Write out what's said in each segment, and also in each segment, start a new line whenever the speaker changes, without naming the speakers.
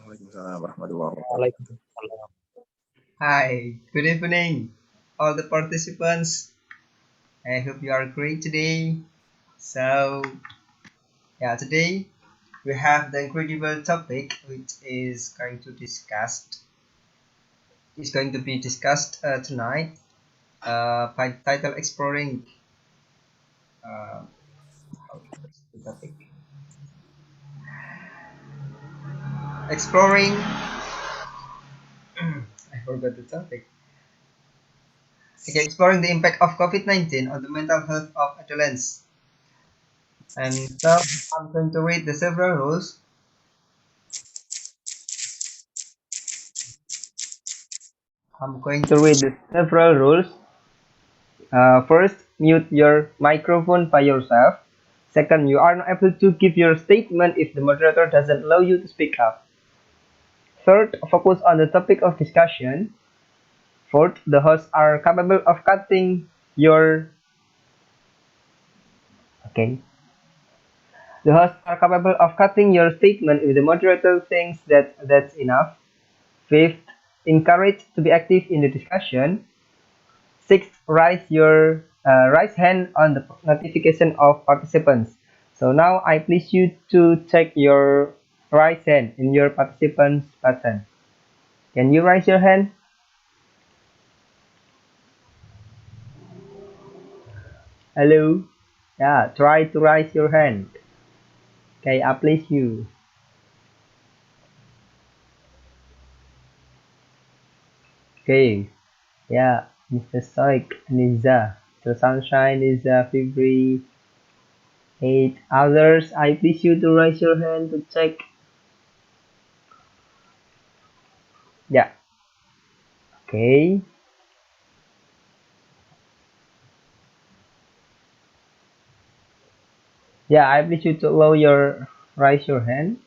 Waalaikumsalam warahmatullahi wabarakatuh.
Waalaikumsalam.
Hi, good evening, all the participants. I hope you are great today. So, today we have the incredible topic which is going to be discussed tonight by title uh, the topic exploring. I forgot the topic. Okay, exploring the impact of COVID-19 on the mental health of adolescents. And so I'm going to read the several rules. I'm going to read the several rules. First, mute your microphone by yourself. Second, you are not able to give your statement if the moderator doesn't allow you to speak up. Third, focus on the topic of discussion. Fourth, the hosts are capable of cutting your okay. The hosts are capable of cutting your statement if the moderator thinks that that's enough. Fifth, encourage to be active in the discussion. Sixth, raise hand on the notification of participants. So now I please you to check your raise hand in your participants button. Can you raise your hand? Hello? Yeah, try to raise your hand. Okay, I please you. Okay, yeah, Mr. Soik, Niza. So Sunshine is February 8. Others, I please you to raise your hand to check. Yeah, okay. Yeah, I please you to raise your hand.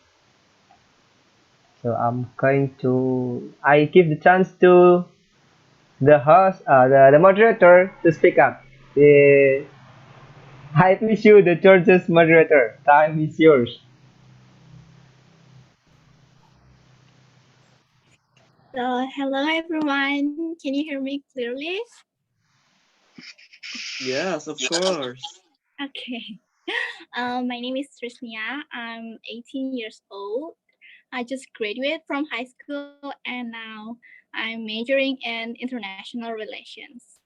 So I give the chance to the host, the moderator to speak up. I please you, the church's moderator. Time is yours.
Hello everyone. Can you hear me clearly?
Yes, of course.
Okay. My name is Trisnia. I'm 18 years old. I just graduated from high school and now I'm majoring in international relations.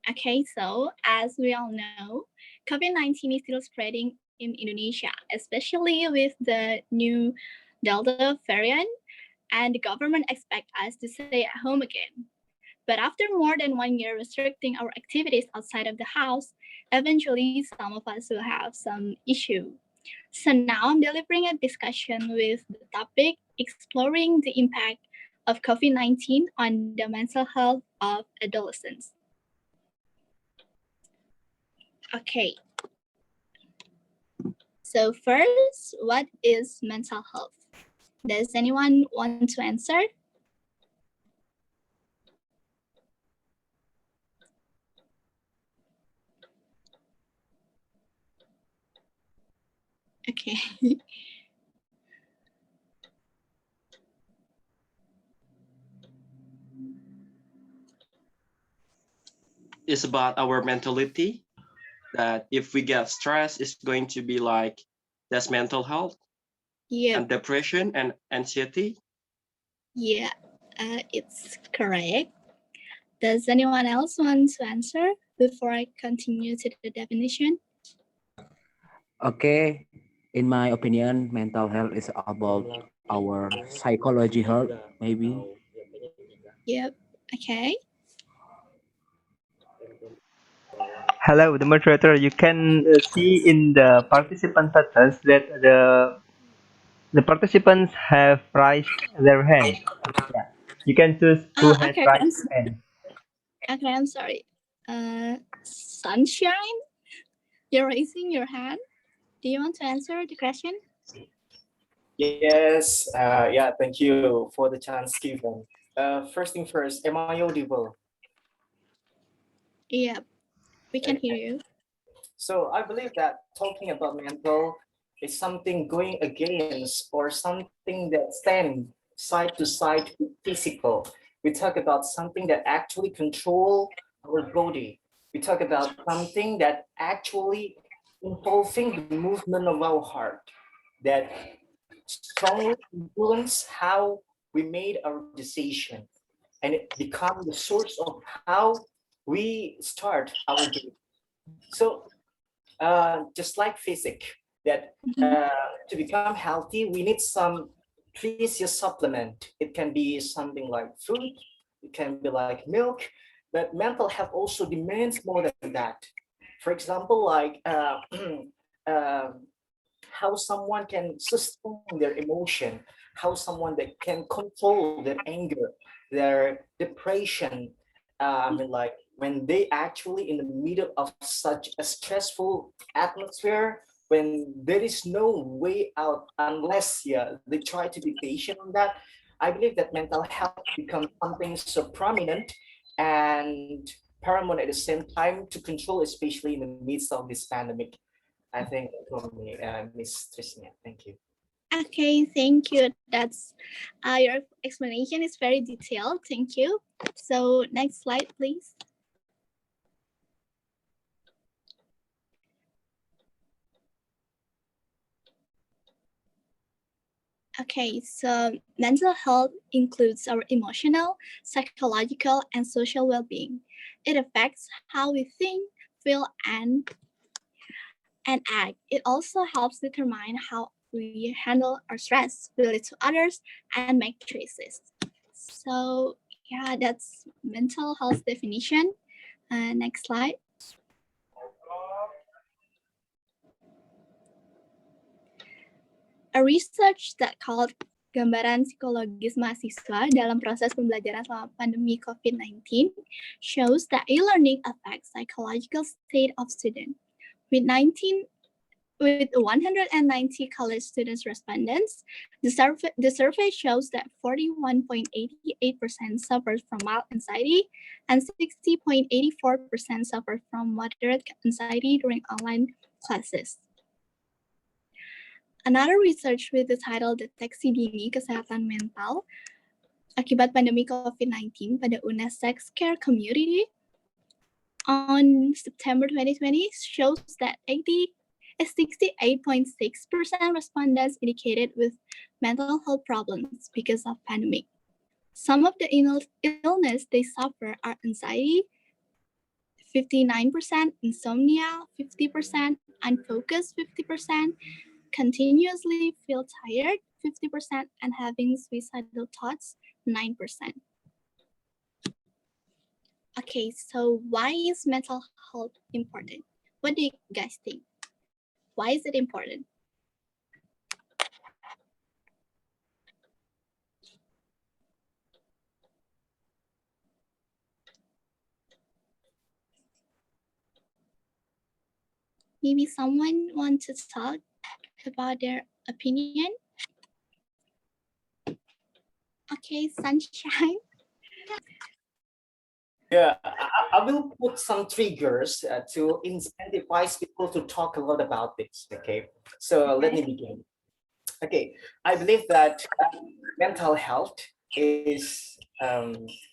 Okay, so as we all know, COVID-19 is still spreading in Indonesia, especially with the new Delta variant, and the government expects us to stay at home again. But after more than 1 year restricting our activities outside of the house, eventually some of us will have some issue. So now I'm delivering a discussion with the topic exploring the impact of COVID-19 on the mental health of adolescents. Okay. So first, what is mental health? Does anyone want to answer? Okay.
It's about our mentality that if we get stressed, it's going to be like that's mental health
Yeah.
and depression and anxiety.
Yeah, it's correct. Does anyone else want to answer before I continue to the definition?
Okay, in my opinion, mental health is about our psychology health, maybe.
Yep. Okay.
Hello, the moderator. You can see in the participant buttons that the participants have raised their hand. Yeah, you can choose who has
Okay.
raised hand.
Okay, I'm sorry. Sunshine, you're raising your hand. Do you want to answer the question?
Yes, yeah, thank you for the chance given. First thing first, am I audible?
Yep, we can hear you.
So I believe that talking about mental is something going against or something that stands side to side with physical. We talk about something that actually control our body. We talk about something that actually involving the movement of our heart that strongly influence how we made our decision, and it become the source of how we start our day. So just like physics, that to become healthy, we need some precious supplement. It can be something like food, it can be like milk, but mental health also demands more than that. For example, like uh, how someone can sustain their emotion, how someone that can control their anger, their depression. I mean, like when they actually in the middle of such a stressful atmosphere, when there is no way out unless they try to be patient on that. I believe that mental health becomes something so prominent and paramount at the same time to control, especially in the midst of this pandemic. I think for me, Miss Trisnia. Thank you.
Okay, thank you. That's your explanation is very detailed. Thank you. So next slide, please. Okay, so mental health includes our emotional, psychological, and social well-being. It affects how we think, feel, and act. It also helps determine how we handle our stress, relate to others, and make choices. So yeah, that's mental health definition. Next slide. A research that called Gambaran Psikologis Mahasiswa dalam proses pembelajaran selama pandemi COVID-19 shows that e-learning affects psychological state of student. With 190 college students respondents, the survey shows that 41.88% suffered from mild anxiety and 60.84% suffered from moderate anxiety during online classes. Another research with the title Deteksi Dini Kesehatan Mental Akibat Pandemi COVID-19 pada UNES Sex Care Community on September 2020 shows that 68.6% respondents indicated with mental health problems because of pandemic. Some of the illness they suffer are anxiety, 59%, insomnia, 50%, unfocused, 50%, continuously feel tired, 50%, and having suicidal thoughts, 9%. Okay, so why is mental health important? What do you guys think? Why is it important? Maybe someone wants to talk about their opinion? Okay, Sunshine.
Yeah, I will put some triggers to incentivize people to talk a lot about this. Okay, so let me begin. Okay, I believe that mental health is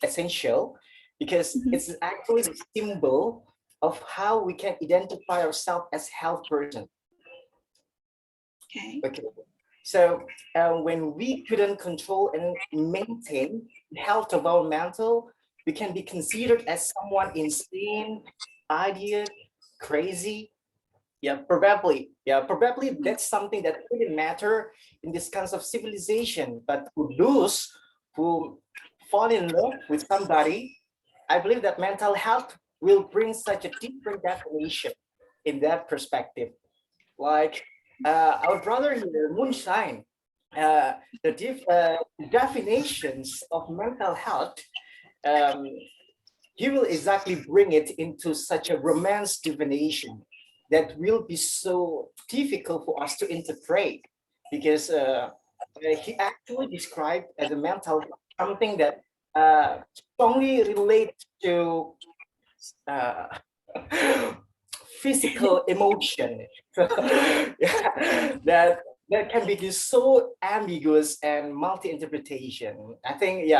essential because it's actually the symbol of how we can identify ourselves as health person.
Okay.
Okay. So when we couldn't control and maintain the health of our mental, we can be considered as someone insane, idiot, crazy. Yeah, probably. Yeah, probably that's something that wouldn't matter in this kinds of civilization. But for those who fall in love with somebody, I believe that mental health will bring such a different definition in that perspective. Like our brother here, Moonshine, the definitions of mental health, um, he will exactly bring it into such a romance definition that will be so difficult for us to interpret because he actually described as a mental health something that strongly relates to physical emotion. So, yeah, that can be just so ambiguous and multi-interpretation. I think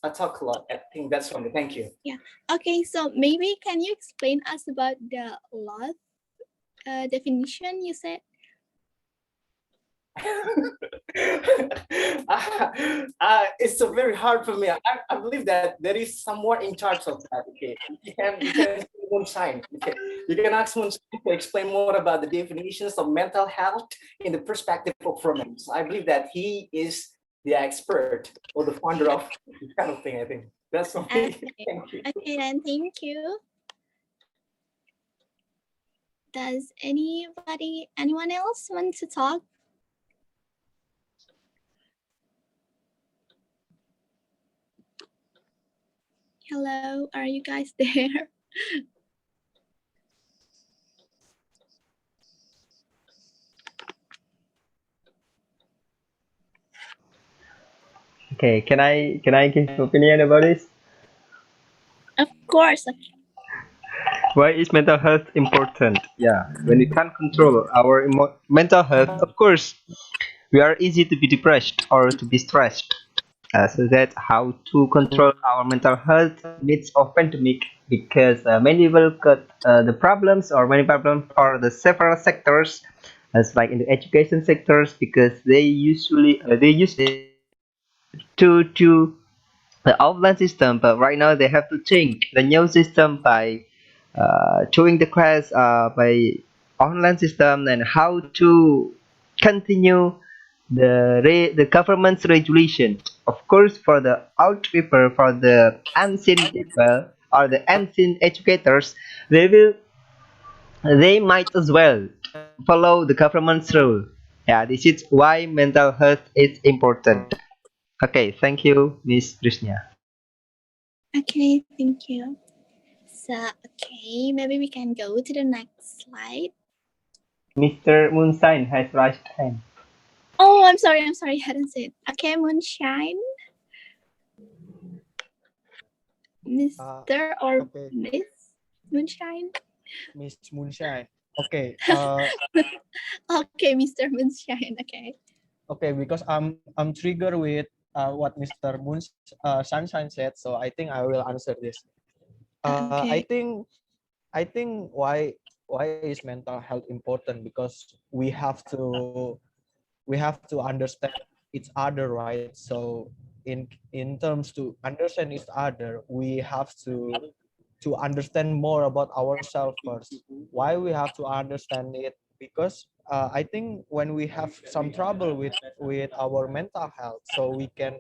I talk a lot. I think that's from me. Thank you.
Okay, so maybe can you explain us about the love definition you said?
It's so very hard for me. I believe that there is someone in charge of that. Okay, you can Moonshine. Okay, you can ask Moonshine to explain more about the definitions of mental health in the perspective of romance. I believe that he is the expert or the founder of this kind of thing. I think that's for me.
Okay.
Thank you.
Okay, then thank you. Does anyone else want to talk? Hello, are you guys there?
Okay, can I give an opinion about this?
Of course.
Why is mental health important? Yeah, when we can't control our mental health, of course, we are easy to be depressed or to be stressed. So that how to control our mental health needs of pandemic because many people got the problems or many problems for the several sectors as like in the education sectors because they use to the offline system, but right now they have to change the new system by showing the class by online system and how to continue the government's regulation. Of course, for the out people, for the unseen people or the unseen educators, they might as well follow the government's rule. Yeah, this is why mental health is important. Okay, thank you, Miss Krishna.
Okay, thank you. So, okay, maybe we can go to the next slide.
Mr. Moonshine has raised hand.
Oh, I'm sorry, I hadn't said. Okay, Moonshine. Mr. or
Okay,
Miss Moonshine?
Miss Moonshine. Okay,
Okay, Mr. Moonshine, okay.
okay, because I'm triggered with what Mr. Sunshine said, so I think I will answer this.
Okay.
I think why is mental health important? Because we have to understand each other, right? So in terms to understand each other, we have to understand more about ourselves first. Why we have to understand it? Because I think when we have some trouble with our mental health, so we can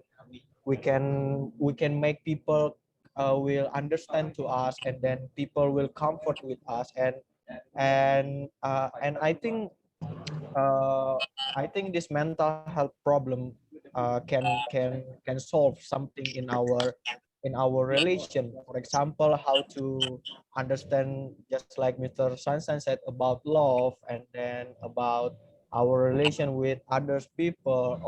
make people will understand to us, and then people will comfort with us, and uh, I think this mental health problem can solve something in our relation. For example, how to understand, just like Mr. Sunshine said, about love, and then about our relation with others people,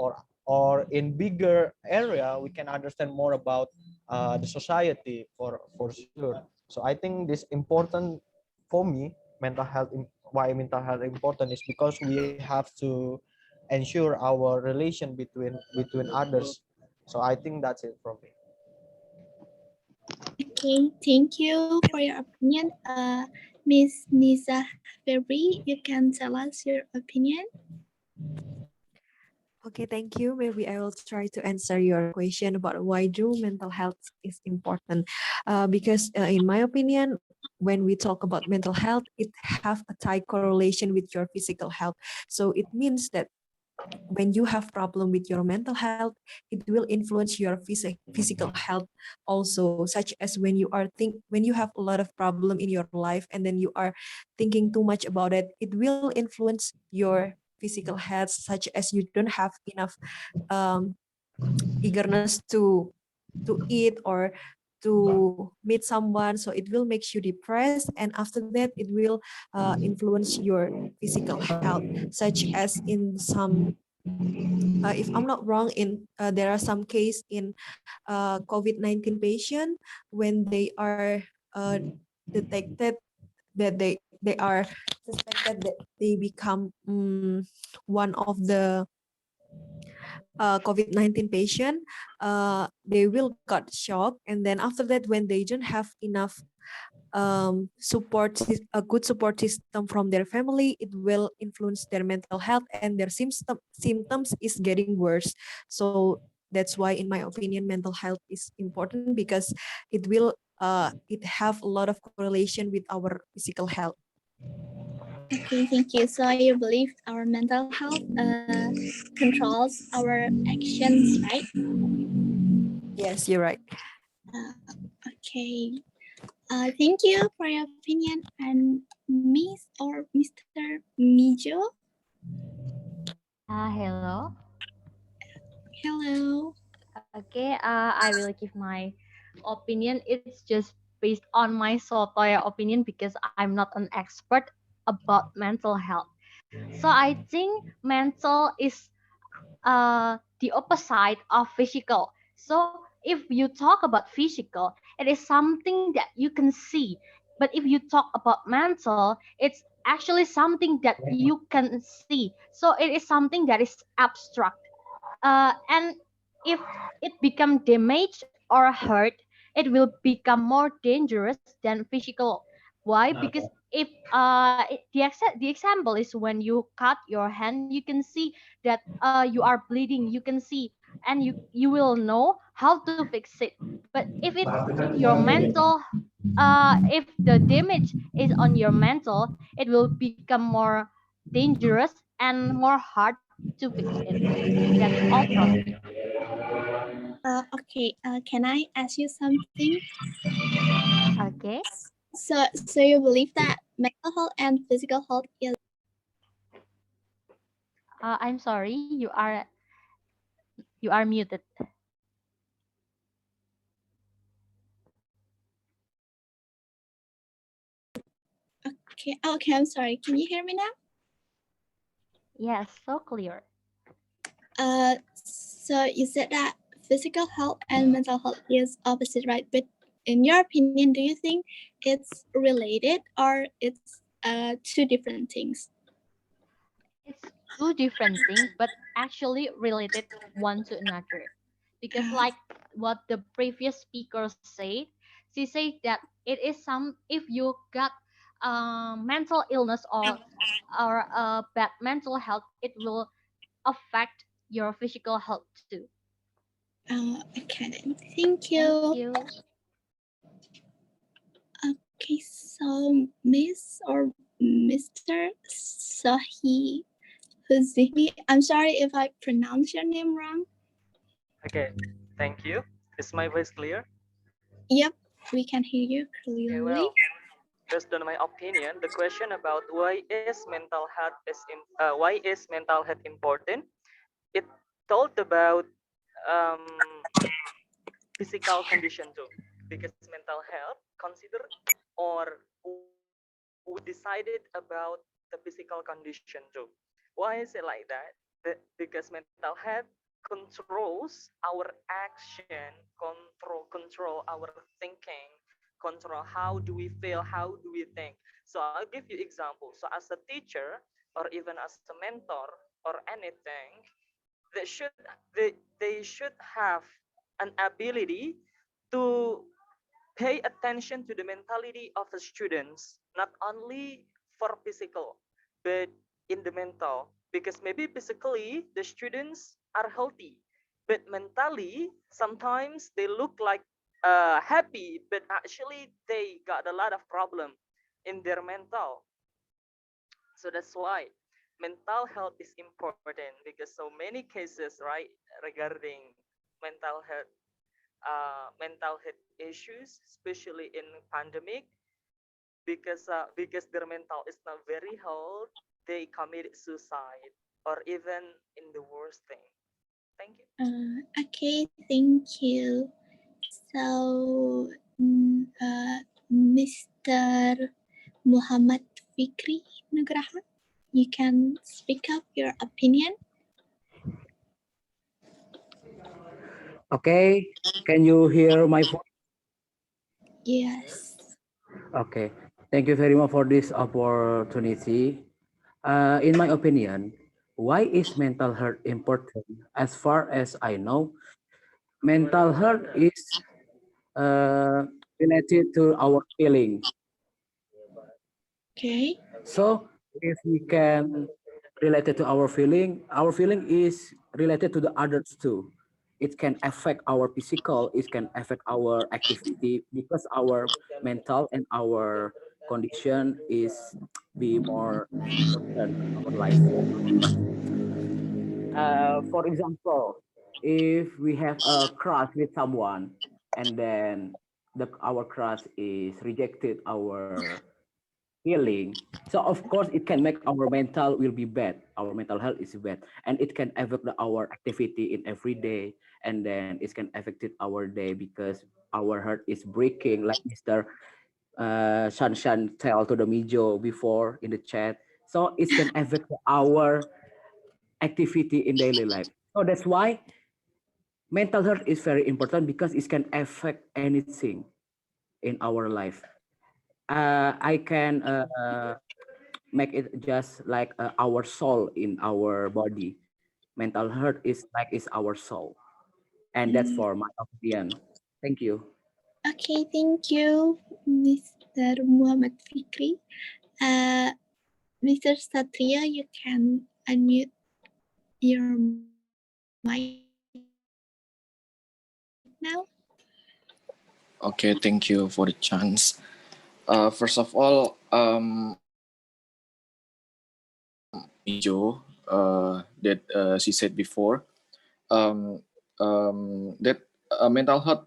or in bigger area we can understand more about the society for sure. So I think this important for me. Why mental health important is because we have to ensure our relation between others. So I think that's it from me.
Okay, thank you for your opinion. Miss Nisa Febri, you can tell us your opinion.
Okay, thank you. Maybe I will try to answer your question about why do mental health is important. Because in my opinion, when we talk about mental health, it have a tight correlation with your physical health. So it means that when you have problem with your mental health, it will influence your physical health also, such as when you have a lot of problem in your life and then you are thinking too much about it, it will influence your physical health, such as you don't have enough um, eagerness to eat or to meet someone, so it will make you depressed, and after that it will influence your physical health, such as in some if I'm not wrong, in there are some case in COVID-19 patient when they are detected that they they are suspected that they become one of the COVID-19 patient, they will got shocked, and then after that, when they don't have enough a good support system from their family, it will influence their mental health, and their symptoms is getting worse. So that's why, in my opinion, mental health is important, because it have a lot of correlation with our physical health.
Okay, thank you. So you believe our mental health controls our actions, right?
Yes, you're right.
Okay. Thank you for your opinion. And Miss or Mr. Mijo,
Hello.
hello.
Okay, I will give my opinion. It's just based on my sotoya opinion because I'm not an expert about mental health. So I think mental is the opposite of physical. So if you talk about physical, it is something that you can see. But if you talk about mental, it's actually something that you can see. So it is something that is abstract. And if it become damaged or hurt, it will become more dangerous than physical. Why? Because if the example is when you cut your hand, you can see that you are bleeding, you can see, and you will know how to fix it. But if it's in your mental, if the damage is on your mental, it will become more dangerous and more hard to fix it. That's all from me.
Okay. Can I ask you something?
Okay.
So you believe that mental health and physical health is
I'm sorry, you are muted.
okay? Okay, I'm sorry. Can you hear me now?
Yes, so clear.
So you said that physical health and mental health is opposite, right? But in your opinion, do you think it's related or it's two different things?
It's two different things, but actually related one to another. Because
Uh,
like what the previous speaker said, she said that it is some if you got mental illness or bad mental health, it will affect your physical health too.
okay then. Thank
Thank
you.
you.
Okay, so Miss or Mr. Sahi Huzini, I'm sorry if I pronounce your name wrong.
Okay, thank you. Is my voice clear?
Yep, we can hear you
Okay,
clearly.
well, based on my opinion, the question about why is mental health important? It told about um, physical condition too, because mental health consider or we decided about the physical condition too. Why is it like that? Because mental health controls our action, control our thinking, control how do we feel, how do we think. So I'll give you example. So as a teacher or even as a mentor or anything, they should they should have an ability to pay attention to the mentality of the students, not only for physical, but in the mental. Because maybe physically the students are healthy, but mentally sometimes they look like happy, but actually they got a lot of problem in their mental. So that's why mental health is important because so many cases, right, regarding mental health mental health issues, especially in pandemic, because their mental is not very health, they commit suicide or even in the worst thing. Thank you.
Okay, thank you. So, Mr. Muhammad Fikri Nugraha, you can speak up your opinion.
Okay, can you hear my voice?
Yes.
Okay. Thank you very much for this opportunity. In my opinion, why is mental health important? As far as I know, mental health is uh, related to our feeling.
Okay.
So if we can relate it to our feeling is related to the others too. It can affect our physical, it can affect our activity because our mental and our condition is be more important in our life. For example, if we have a crush with someone and then our crush is rejected our healing. So of course it can make our mental will be bad. Our mental health is bad, and it can affect our activity in every day, and then it can affect it our day because our heart is breaking, like Mr. Shanshan tell to the Mijo before in the chat. So it can affect our activity in daily life. So that's why mental health is very important because it can affect anything in our life. I can make it just like our soul in our body. Mental health is like is our soul, and that's
Mm,
for my opinion. Thank you.
okay, thank you, Mr. Muhammad Fikri. Uh, Mr. Satria, you can unmute your mic now.
Okay, thank you for the chance. First of all, Ijo, that she said before, that mental health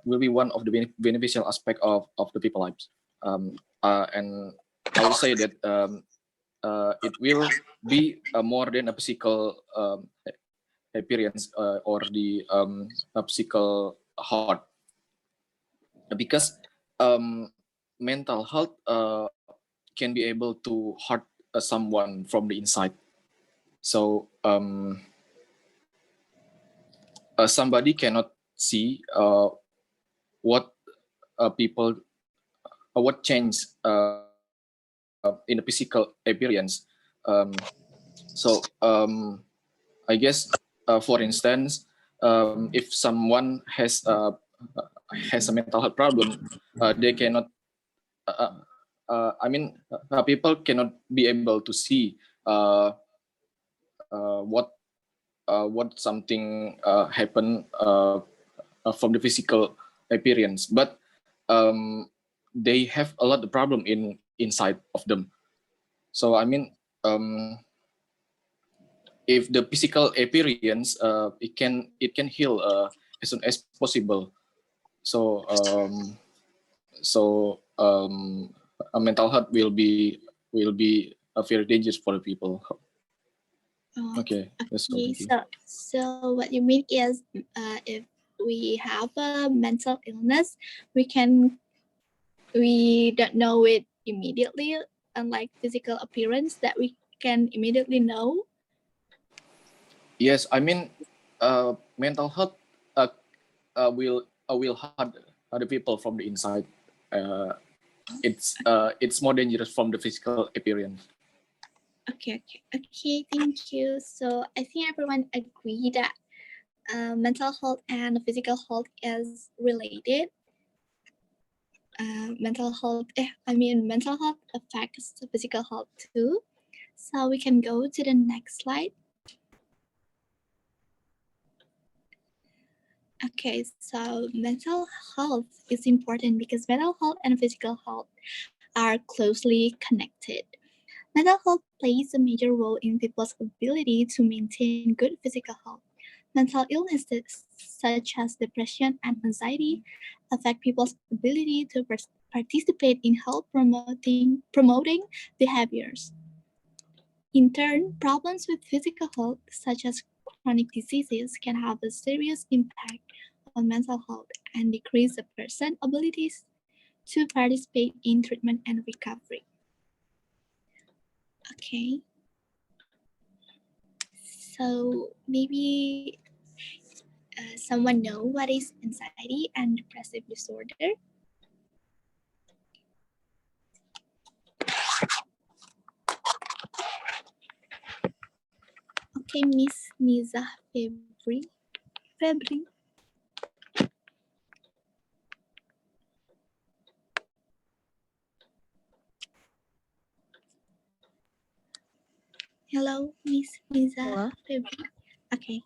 will be one of the beneficial aspect of the people lives. And I will say that it will be more than a physical appearance or the a physical heart, because mental health can be able to hurt someone from the inside. So somebody cannot see what people what change in the physical appearance. So I guess, for instance, if someone has a mental health problem, they cannot. Uh, people cannot be able to see uh, what something happened from the physical appearance, but um, they have a lot of problem inside of them. So um, if the physical appearance it can heal as soon as possible. So a mental health will be very dangerous for the people.
Oh,
Okay, that's all.
okay,
Thank you.
so what you mean is, if we have a mental illness, we don't know it immediately, unlike physical appearance that we can immediately know.
Yes, mental health will hurt other people from the inside. Uh, it's more dangerous from the physical appearance.
Okay, thank you. So I think everyone agree that mental health and physical health is related. Mental health affects the physical health too. So we can go to the next slide. Okay, so mental health is important because mental health and physical health are closely connected. Mental health plays a major role in people's ability to maintain good physical health. Mental illnesses such as depression and anxiety affect people's ability to participate in health promoting behaviors. In turn, problems with physical health, such as chronic diseases, can have a serious impact on mental health and decrease a person's abilities to participate in treatment and recovery. Okay, so maybe someone know what is anxiety and depressive disorder? Okay, Miss Niza Febri. Hello, Miss Niza
Hello.
Febri. Okay.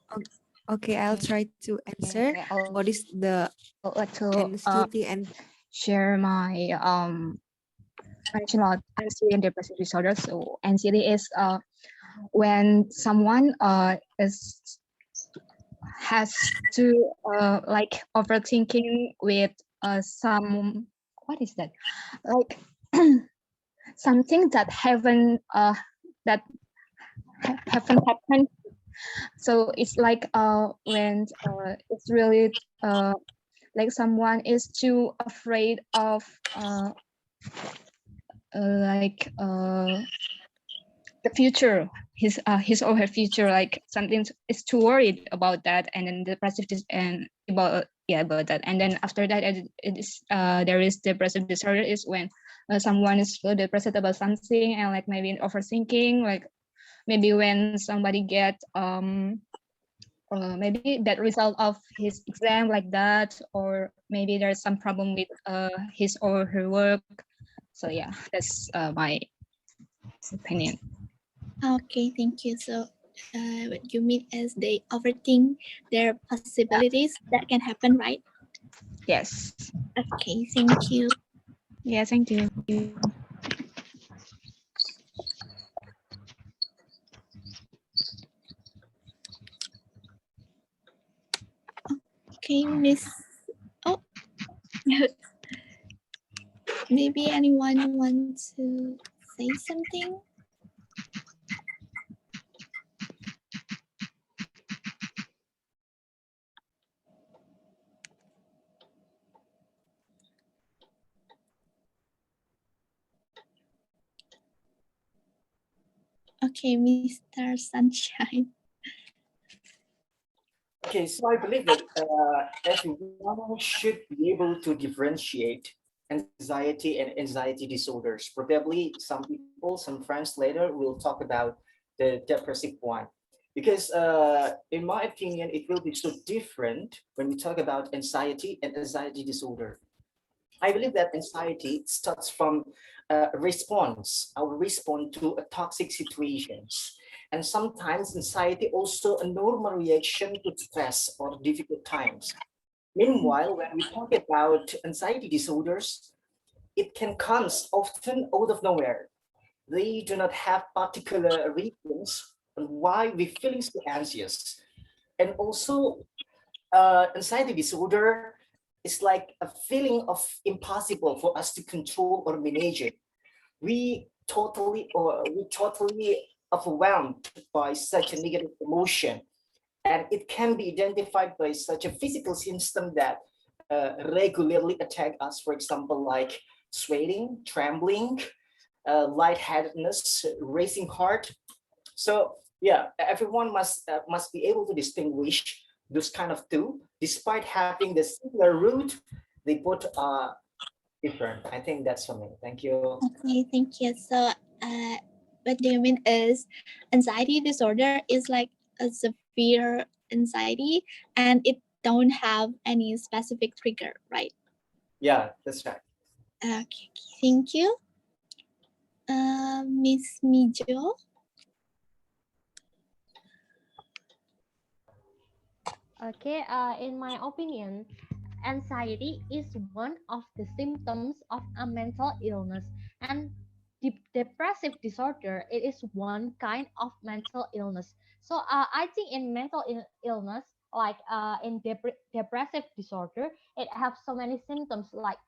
Okay, I'll try to answer.
Okay, I'll
What is the
like to
anxiety and
share my mention about anxiety and depressive disorder. So anxiety is when someone is has to like overthinking with some, what is that, like something that that haven't happened. So it's like when it's really like someone is too afraid of like the future, his or her future, like something is too worried about that, and then depressive and about about that. And then after that it is there is depressive disorder is when someone is so depressed about something, and like maybe overthinking, like maybe when somebody get maybe that result of his exam like that, or maybe there's some problem with his or her work. So yeah, that's my opinion.
Okay, thank you. So, what you mean is they overthink their possibilities that can happen, right?
Yes.
Okay, thank you.
Yeah, thank you.
Okay, Miss. Oh, maybe anyone wants to say something? Okay, Mr. Sunshine.
Okay, so I believe that everyone should be able to differentiate anxiety and anxiety disorders. Probably some people, some friends later will talk about the depressive one. Because in my opinion, it will be so different when we talk about anxiety and anxiety disorder. I believe that anxiety starts from a response, our response to a toxic situations. And sometimes anxiety also a normal reaction to stress or difficult times. Meanwhile, when we talk about anxiety disorders, it can come often out of nowhere. They do not have particular reasons on why we're feeling so anxious. And also, anxiety disorder is like a feeling of impossible for us to control or manage it. We totally overwhelmed by such a negative emotion, and it can be identified by such a physical symptom that regularly attack us. For example, like sweating, trembling, lightheadedness, racing heart. So yeah, everyone must be able to distinguish those kind of two, despite having the similar root. They both are different. I think that's for me. Thank you.
Okay, thank you. So, what do you mean is anxiety disorder is like a severe anxiety and it don't have any specific trigger, right?
Yeah, that's right.
Okay, thank you. Miss Mijo.
Okay, in my opinion, anxiety is one of the symptoms of a mental illness, and depressive disorder it is one kind of mental illness. So I think in mental illness, like in depressive disorder, it have so many symptoms like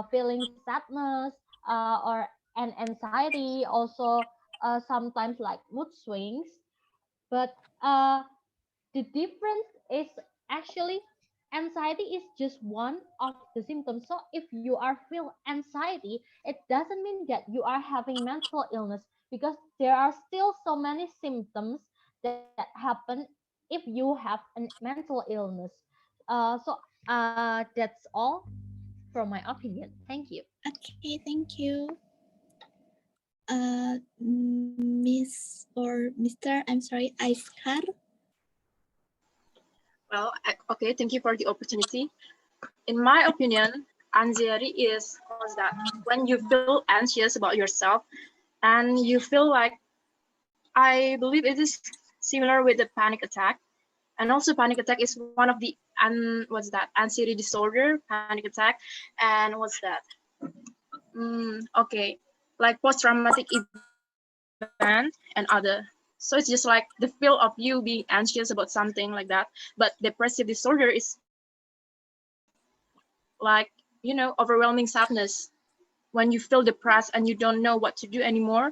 feeling sadness, or and anxiety, also sometimes like mood swings. But the difference is actually anxiety is just one of the symptoms. So if you are feel anxiety, it doesn't mean that you are having mental illness, because there are still so many symptoms that happen if you have a mental illness. That's all from my opinion. Thank you.
Okay, thank you. Miss or Mr. I'm sorry, Aiskar?
Well, okay, thank you for the opportunity. In my opinion, anxiety is what's that? When you feel anxious about yourself and you feel like, I believe it is similar with the panic attack. And also panic attack is one of the what's that? Anxiety disorder, panic attack, and what's that? Okay, like post-traumatic event and other. So it's just like the feel of you being anxious about something like that. But depressive disorder is like, overwhelming sadness. When you feel depressed and you don't know what to do anymore,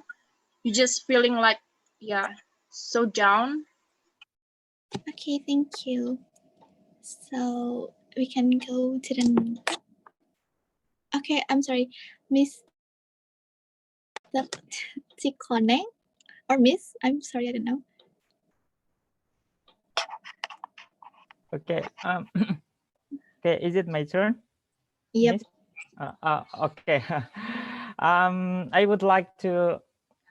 you're just feeling like, yeah, so down.
Okay, thank you. So we can go to the. Okay, I'm sorry, Miss Tikone or Miss. I'm sorry, I don't know.
Okay. Okay. Is it my turn?
Yep.
Miss? Okay. I would like to.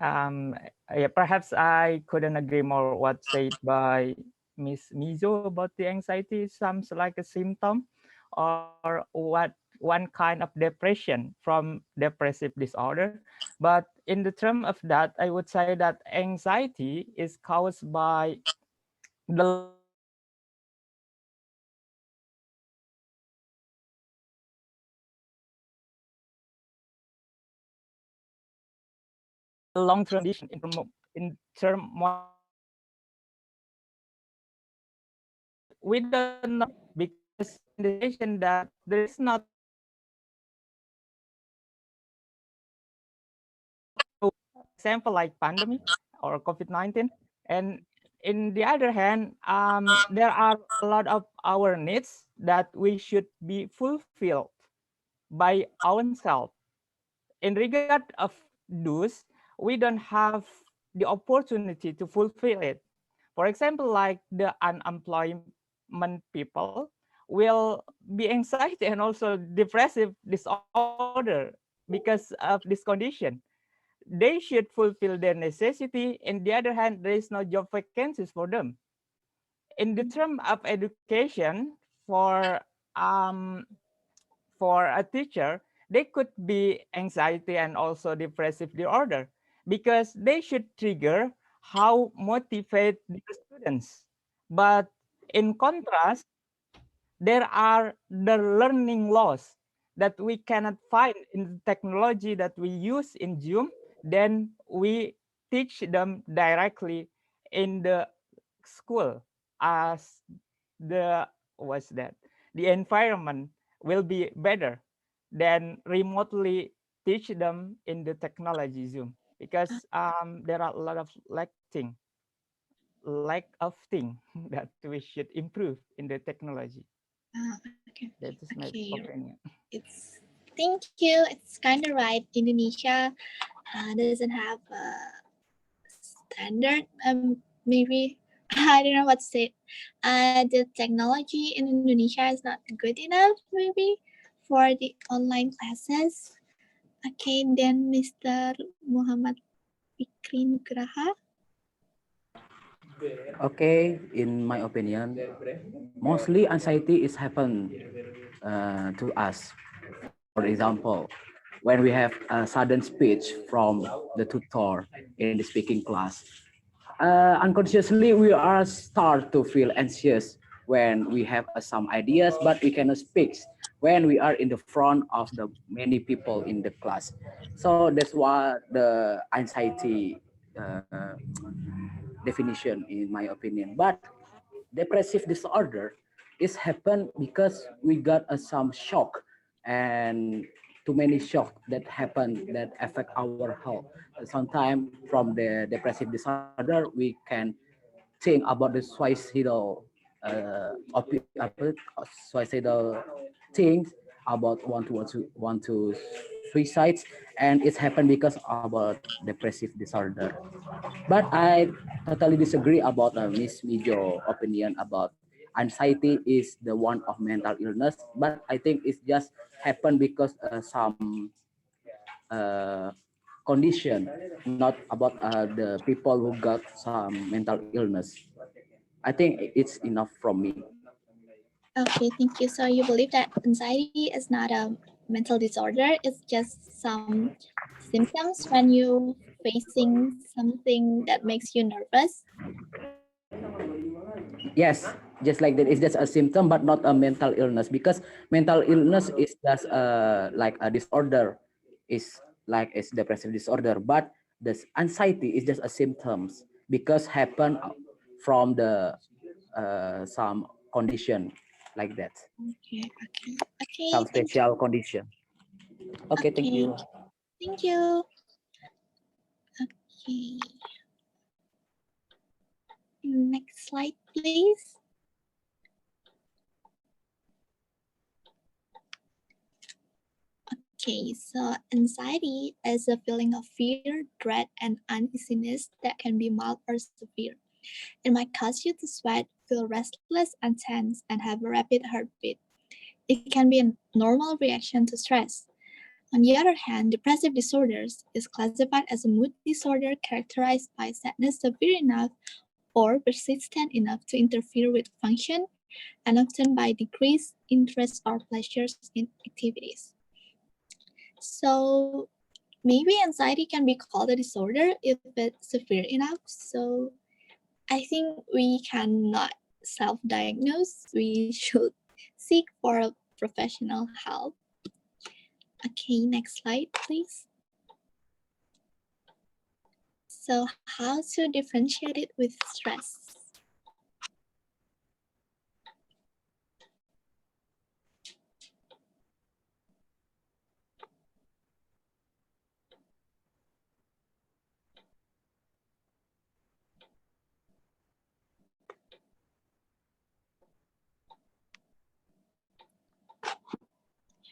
Yeah, perhaps I couldn't agree more what said by Miss Mizo about the anxiety. Sounds like a symptom or one kind of depression from depressive disorder. But in the term of that, I would say that anxiety is caused by the long-term condition improvement in term we don't know because in the situation that there is not example like pandemic or COVID-19, and in the other hand, there are a lot of our needs that we should be fulfilled by ourselves. In regard of those, we don't have the opportunity to fulfill it. For example, like the unemployment people will be anxiety and also depressive disorder because of this condition. They should fulfill their necessity. In the other hand, there is no job vacancies for them. In the term of education um, for a teacher, they could be anxiety and also depressive disorder because they should trigger how motivate the students. But in contrast, there are the learning loss that we cannot find in the technology that we use in Zoom. Then we teach them directly in the school as the what's that the environment will be better than remotely teach them in the technology Zoom because there are a lot of lack of thing that we should improve in the technology.
Okay.
That is my
Okay.
opinion.
It's thank you. It's kind of right. Indonesia doesn't have a standard. Maybe I don't know what to say. The technology in Indonesia is not good enough. Maybe for the online classes. Okay, then Mr. Muhammad Fikri Nugraha.
Okay, in my opinion, mostly anxiety is happen to us. For example, when we have a sudden speech from the tutor in the speaking class, unconsciously we are start to feel anxious when we have some ideas, but we cannot speak when we are in the front of the many people in the class. So that's why the anxiety definition in my opinion. But depressive disorder is happen because we got some shock and too many shock that happen that affect our health. Sometimes from the depressive disorder we can think about the suicidal suicidal things about want to suicides, and it's happened because about depressive disorder. But I totally disagree about Miss Mijo opinion about anxiety is the one of mental illness, but I think it's just happened because some condition, not about the people who got some mental illness. I think it's enough from me.
Okay, thank you. So you believe that anxiety is not a mental disorder, it's just some symptoms when you facing something that makes you nervous.
Yes, just like that. It's just a symptom, but not a mental illness, because mental illness is just like a disorder, is like it's depressive disorder. But this anxiety is just a symptoms because happen from the some condition like that,
Okay, okay, okay,
some
thank you.
special condition. Okay, thank
Okay,
you.
thank you. Okay, next slide, please. Okay, so anxiety is a feeling of fear, dread, and uneasiness that can be mild or severe. It might cause you to sweat, feel restless and tense, and have a rapid heartbeat. It can be a normal reaction to stress. On the other hand, depressive disorders is classified as a mood disorder characterized by sadness severe enough or persistent enough to interfere with function, and often by decreased interest or pleasures in activities. So maybe anxiety can be called a disorder if it's severe enough. So I think we cannot self-diagnose. We should seek for professional help. Okay, next slide, please. So how to differentiate it with stress?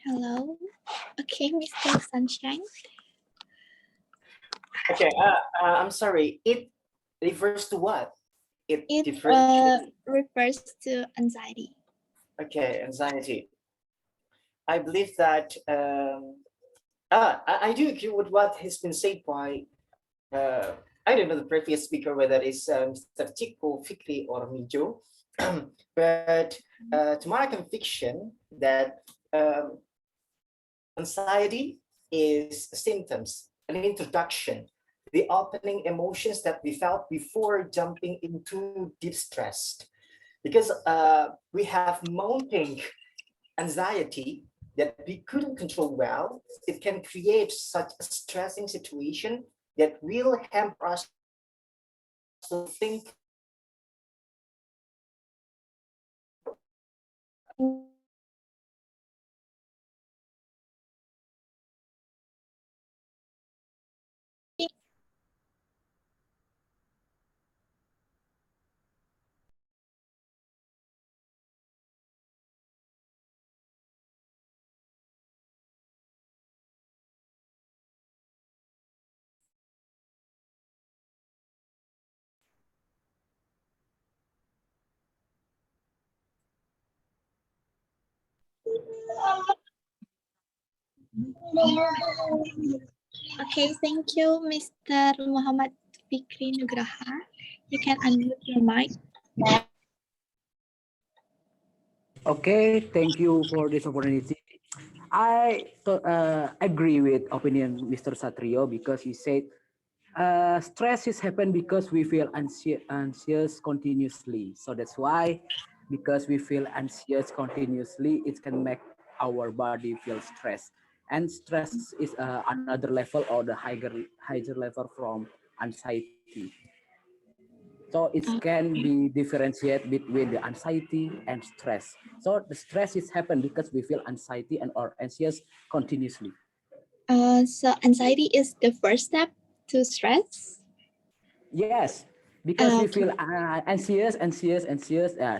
Hello. Okay, Mr. Sunshine.
Okay, I'm sorry. It refers to what?
It refers to anxiety.
Okay, anxiety. I believe that I do agree with what has been said by I don't know the previous speaker, whether it's Mr. Chico, Fikri, or Mijo, but to my conviction that anxiety is symptoms, an introduction, the opening emotions that we felt before jumping into deep stress. Because we have mounting anxiety that we couldn't control well, it can create such a stressing situation that will hamper us to think.
Okay, thank you, Mr. Muhammad Fikri Nugraha. You can unmute your mic.
Okay, thank you for this opportunity. I agree with opinion Mr. Satrio because he said stress is happen because we feel anxious continuously. So that's why, because we feel anxious continuously, it can make our body feel stress. And stress is another level or the higher level from anxiety. So it can be differentiate between the anxiety and stress. So the stress is happen because we feel anxiety and or anxious continuously.
So anxiety is the first step to stress?
Yes, because we
Okay.
feel anxious.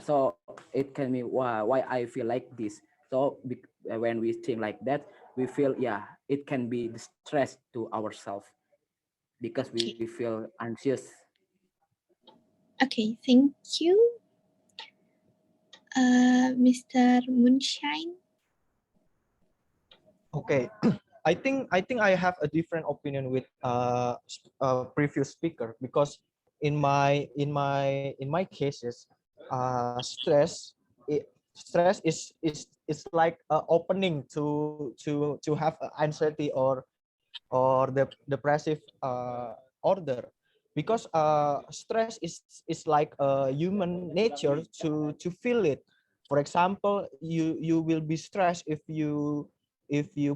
So it can be why I feel like this. So when we think like that, we feel it can be the stress to ourselves because we feel anxious.
Okay, thank you. Mr. Moonshine.
Okay, I think I have a different opinion with previous speaker, because in my cases, stress is like opening to have anxiety or the depressive order, because stress is like human nature to feel it. For example, you will be stressed if you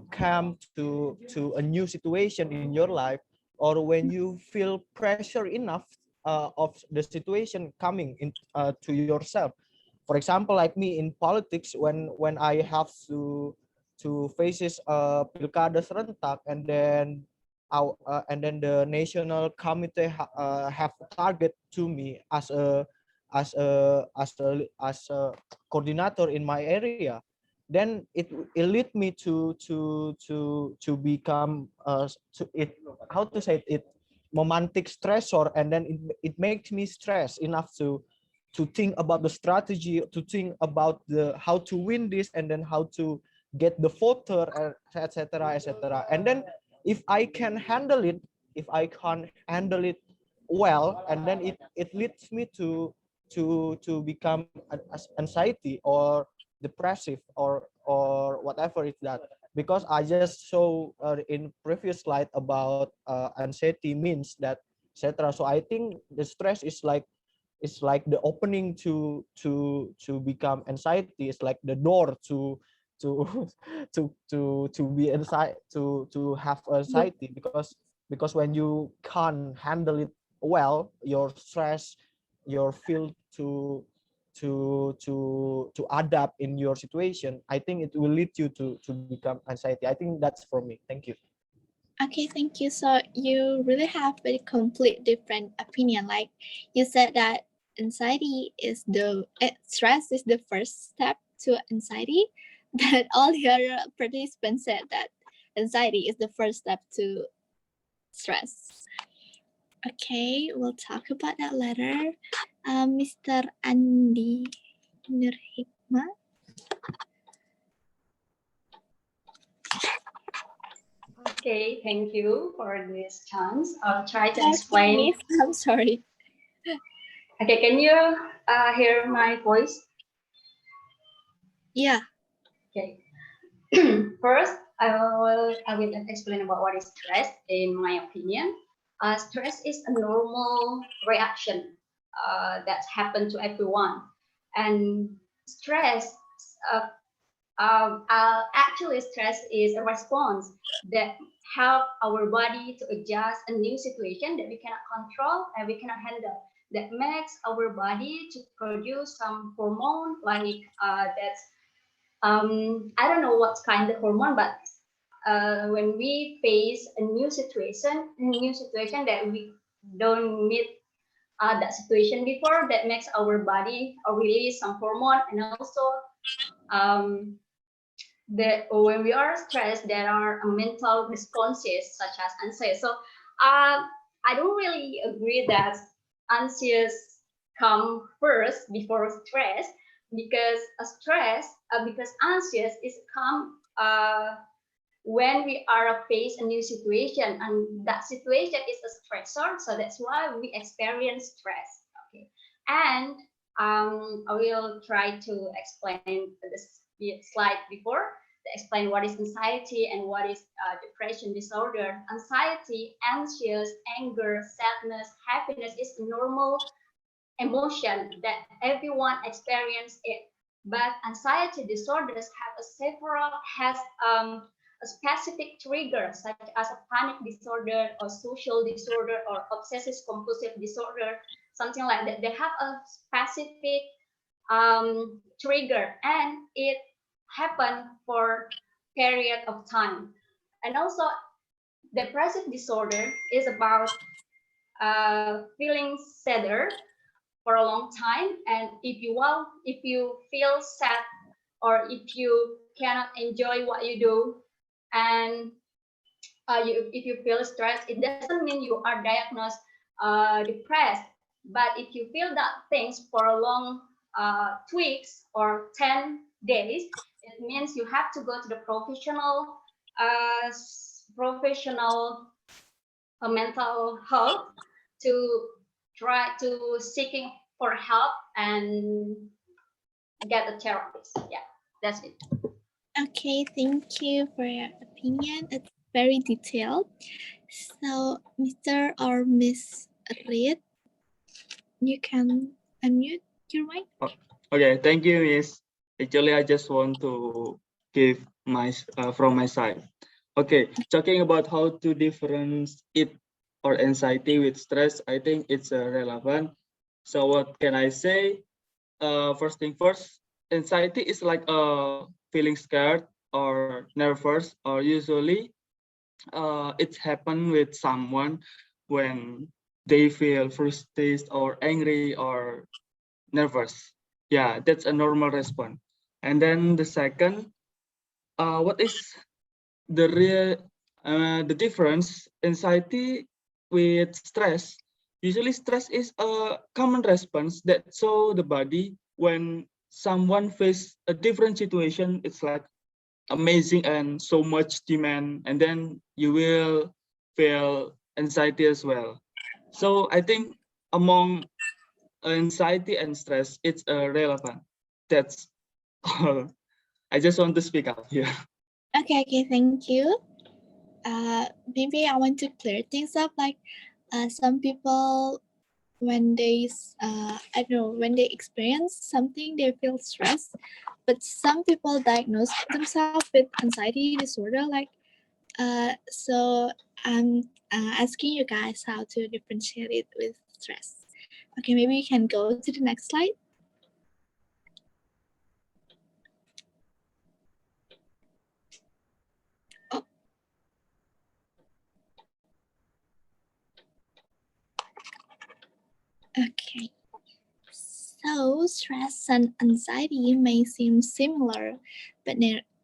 come to a new situation in your life, or when you feel pressure enough of the situation coming in to yourself. For example, like me in politics, when I have to faces pilkada serentak, and then the national committee have a target to me as a coordinator in my area. Then it lead me to become how to say it, romantic stressor, and then it makes me stress enough to think about the strategy, to think about the how to win this, and then how to get the voter, etc., etc. And then if I can handle it well, and then it leads me to become anxiety or depressive or whatever it's that. Because I just saw in previous slide about anxiety means that, etc. So I think the stress is like, it's like the opening to become anxiety. It's like the door to to be anxiety, to have anxiety, because when you can't handle it well, your stress, your feel to adapt in your situation, I think it will lead you to become anxiety. I think that's for me. Thank you.
Okay, thank you. So you really have a complete different opinion. Like you said that stress is the first step to anxiety. That all the other participants said that anxiety is the first step to stress. Okay, we'll talk about that later. Mr. Andi Nurhikma.
Okay, thank you for this chance. I'll try to explain.
I'm sorry.
Okay, can you hear my voice?
Yeah.
Okay. First, I will explain about what is stress. In my opinion, stress is a normal reaction that happens to everyone, and stress. Actually, stress is a response that help our body to adjust a new situation that we cannot control and we cannot handle. That makes our body to produce some hormone like that's I don't know what kind of hormone, but when we face a new situation that we don't meet that situation before, that makes our body release some hormone, and also um, that when we are stressed, there are mental responses such as anxiety. So I don't really agree that anxious come first before stress, because because anxious is come when we are face a new situation, and that situation is a stressor. So that's why we experience stress. Okay, and I will try to explain this slide before to explain what is anxiety and what is depression disorder. Anxiety, anxious, anger, sadness, happiness is normal emotion that everyone experience it. But anxiety disorders have a specific trigger, such as a panic disorder or social disorder or obsessive compulsive disorder, something like that. They have a specific trigger, and it happen for period of time. And also, depressive disorder is about feeling sadder for a long time, and if you feel sad or if you cannot enjoy what you do, and if you feel stressed, it doesn't mean you are diagnosed depressed. But if you feel that things for a long 2 weeks or 10 days, it means you have to go to the professional professional mental health to try to seeking for help and get a therapist. Yeah, that's it.
Okay, thank you for your opinion. It's very detailed. So, Mr. or Miss Reed, you can unmute your mic.
Okay, thank you, Miss. Actually, I just want to give my from my side. Okay, talking about how to differentiate or anxiety with stress, I think it's relevant. So what can I say? First thing first, anxiety is like feeling scared or nervous, or usually it's happen with someone when they feel frustrated or angry or nervous. Yeah, that's a normal response. And then the second, what is the real the difference? Anxiety with stress. Usually, stress is a common response that show the body when someone face a different situation. It's like amazing and so much demand, and then you will feel anxiety as well. So I think among anxiety and stress, it's relevant. That's all. I just want to speak up here.
Okay, thank you. Maybe I want to clear things up. Like, some people, when they, I don't know, when they experience something, they feel stressed. But some people diagnose themselves with anxiety disorder. Like, so I'm asking you guys how to differentiate it with stress. Okay, maybe you can go to the next slide. Oh. Okay. So stress and anxiety may seem similar, but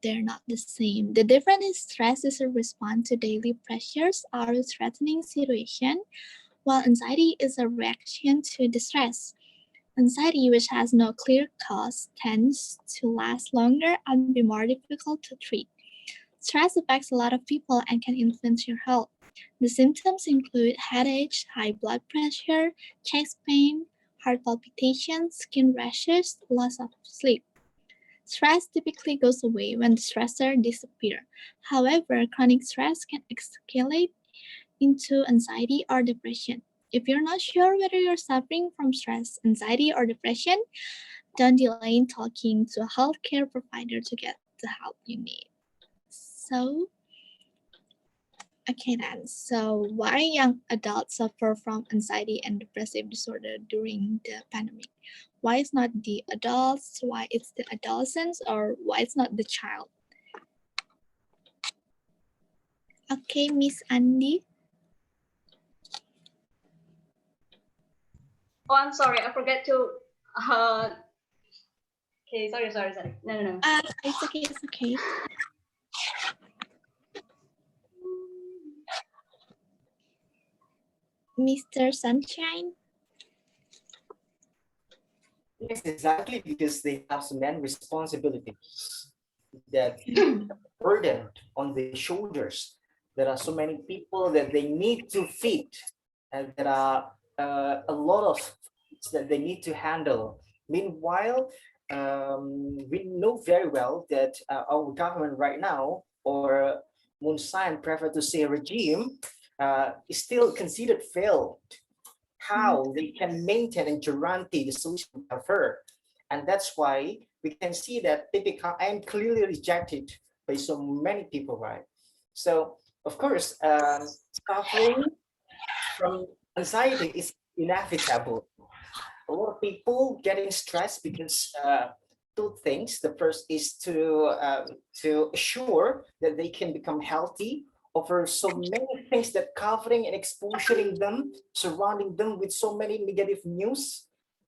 they're not the same. The difference is stress is a response to daily pressures or a threatening situation, while anxiety is a reaction to distress. Anxiety, which has no clear cause, tends to last longer and be more difficult to treat. Stress affects a lot of people and can influence your health. The symptoms include headache, high blood pressure, chest pain, heart palpitations, skin rashes, loss of sleep. Stress typically goes away when the stressor disappears. However, chronic stress can escalate into anxiety or depression. If you're not sure whether you're suffering from stress, anxiety, or depression, don't delay in talking to a healthcare provider to get the help you need. So, okay then. So, why young adults suffer from anxiety and depressive disorder during the pandemic? Why it's not the adults? Why it's the adolescents? Or why it's not the child? Okay, Miss Andy.
Oh, I'm sorry, I forgot to. Okay, sorry. No.
It's okay. Mr. Sunshine.
Yes, exactly, because they have so many responsibilities that burdened on their shoulders. There are so many people that they need to feed, and there are a lot of things that they need to handle. Meanwhile, we know very well that our government right now, or Moonsign prefer to say regime, is still considered failed. How they can maintain and guarantee the social welfare. And that's why we can see that they become and clearly rejected by so many people, right? So, of course, suffering from anxiety is inevitable. A lot of people getting stressed because two things. The first is to assure that they can become healthy over so many things that covering and exposing them, surrounding them with so many negative news,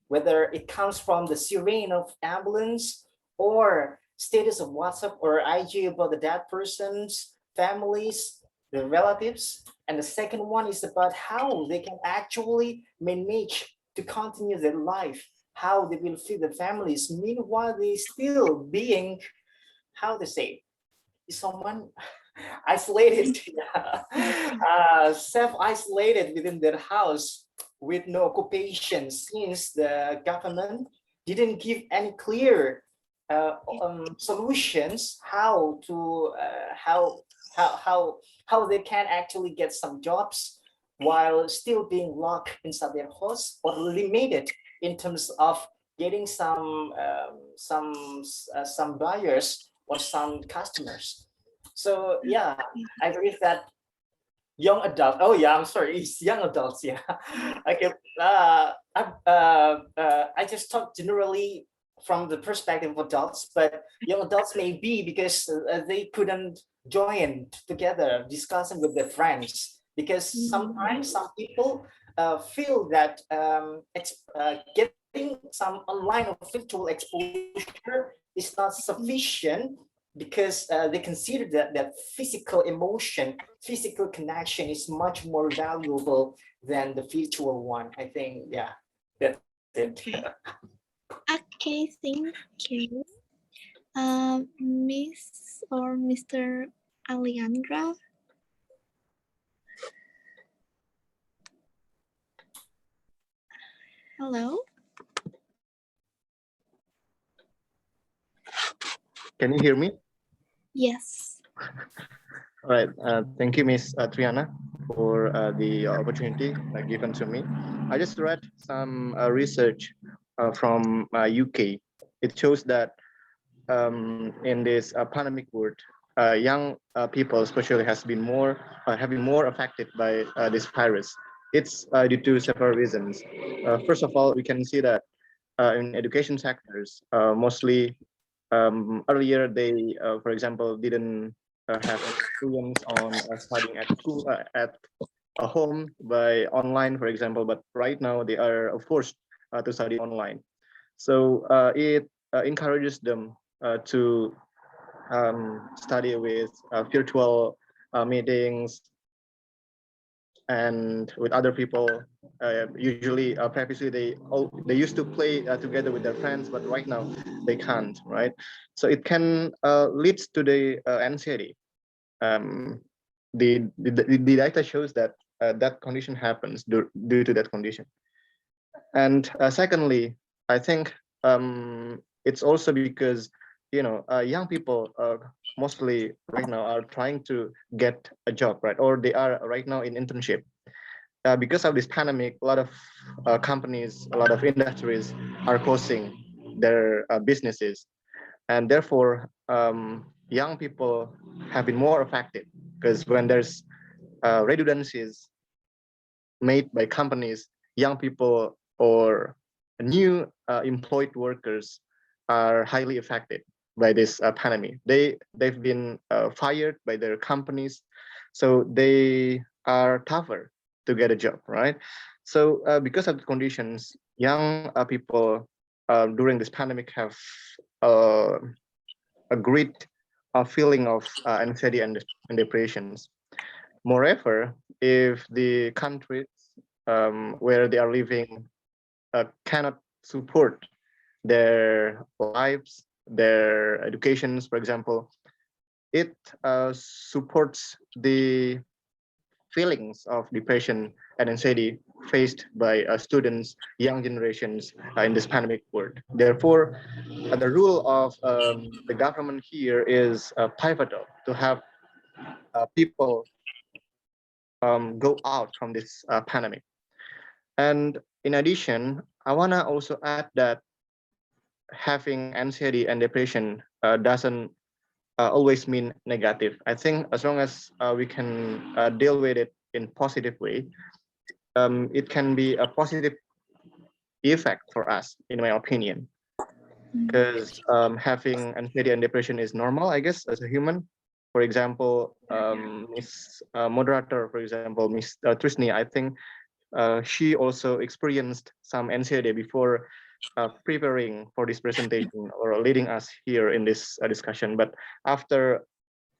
whether it comes from the siren of ambulance or status of WhatsApp or IG about the dead persons, families, the relatives. And the second one is about how they can actually manage to continue their life, how they will feed their families. Meanwhile, they still being, how to say, someone isolated, self-isolated within their house with no occupation, since the government didn't give any clear solutions how to how how how they can actually get some jobs while still being locked inside their house, or limited in terms of getting some buyers or some customers. So yeah, I believe that young adult. Oh yeah, I'm sorry, it's young adults. Yeah, okay. I just talk generally from the perspective of adults, but young adults may be because they couldn't join together discussing with their friends, because sometimes some people feel that getting some online or virtual exposure is not sufficient, because they consider that physical emotion, physical connection is much more valuable than the virtual one. I think, yeah, that's it.
Okay, thank you. Miss or Mr. Alejandra. Hello.
Can you hear me?
Yes.
All right. Thank you, Miss Triana, for the opportunity given to me. I just read some research from UK. It shows that in this pandemic world, young people especially has been having more affected by this virus. It's due to several reasons. First of all, we can see that in education sectors, mostly earlier they, for example, didn't have experience on studying at school at a home by online, for example, but right now they are forced to study online. So it encourages them to study with virtual meetings and with other people. Usually, previously they used to play together with their friends, but right now they can't. Right, so it can lead to the anxiety. The data shows that that condition happens due to that condition. And secondly, I think it's also because young people mostly right now are trying to get a job, right? Or they are right now in internship. Because of this pandemic, a lot of companies, a lot of industries are closing their businesses, and therefore young people have been more affected, because when there's redundancies made by companies, young people or new employed workers are highly affected by this pandemic. They've been fired by their companies, so they are tougher to get a job, right? So because of the conditions, young people during this pandemic have a great feeling of anxiety and depressions. Moreover, if the countries where they are living cannot support their lives, their educations, for example, it supports the feelings of depression and anxiety faced by students, young generations in this pandemic world. Therefore, the role of the government here is pivotal to have people go out from this pandemic. And in addition, I want to also add that having anxiety and depression doesn't always mean negative. I think as long as we can deal with it in positive way, it can be a positive effect for us, in my opinion. Because having anxiety and depression is normal, I guess, as a human. For example, Miss Moderator, for example, Miss Trisni, I think she also experienced some anxiety before preparing for this presentation or leading us here in this discussion. But after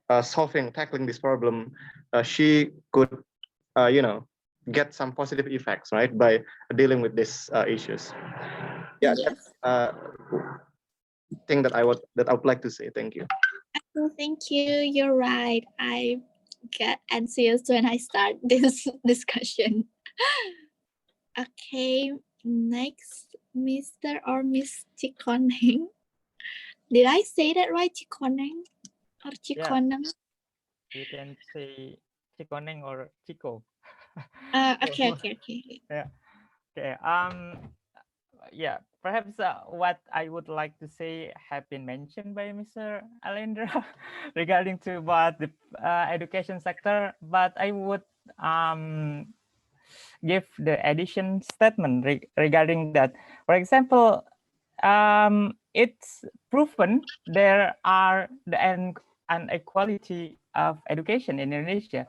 tackling this problem, she could, get some positive effects, right, by dealing with these issues. Yeah, that's thing that I would like to say. Thank you.
Oh, thank you. You're right. I get anxious when I start this discussion. Okay, next, Mr. or Miss Chikoneng. Did I say that right, Chikoneng or
Yeah,
Chikoneng?
you can say Chikoneng or Chico.
Okay, okay, okay.
Yeah. Okay. Yeah. Perhaps what I would like to say have been mentioned by Mr. Alendra regarding to about the education sector, but I would give the addition statement regarding that. For example, it's proven there are the inequality of education in Indonesia.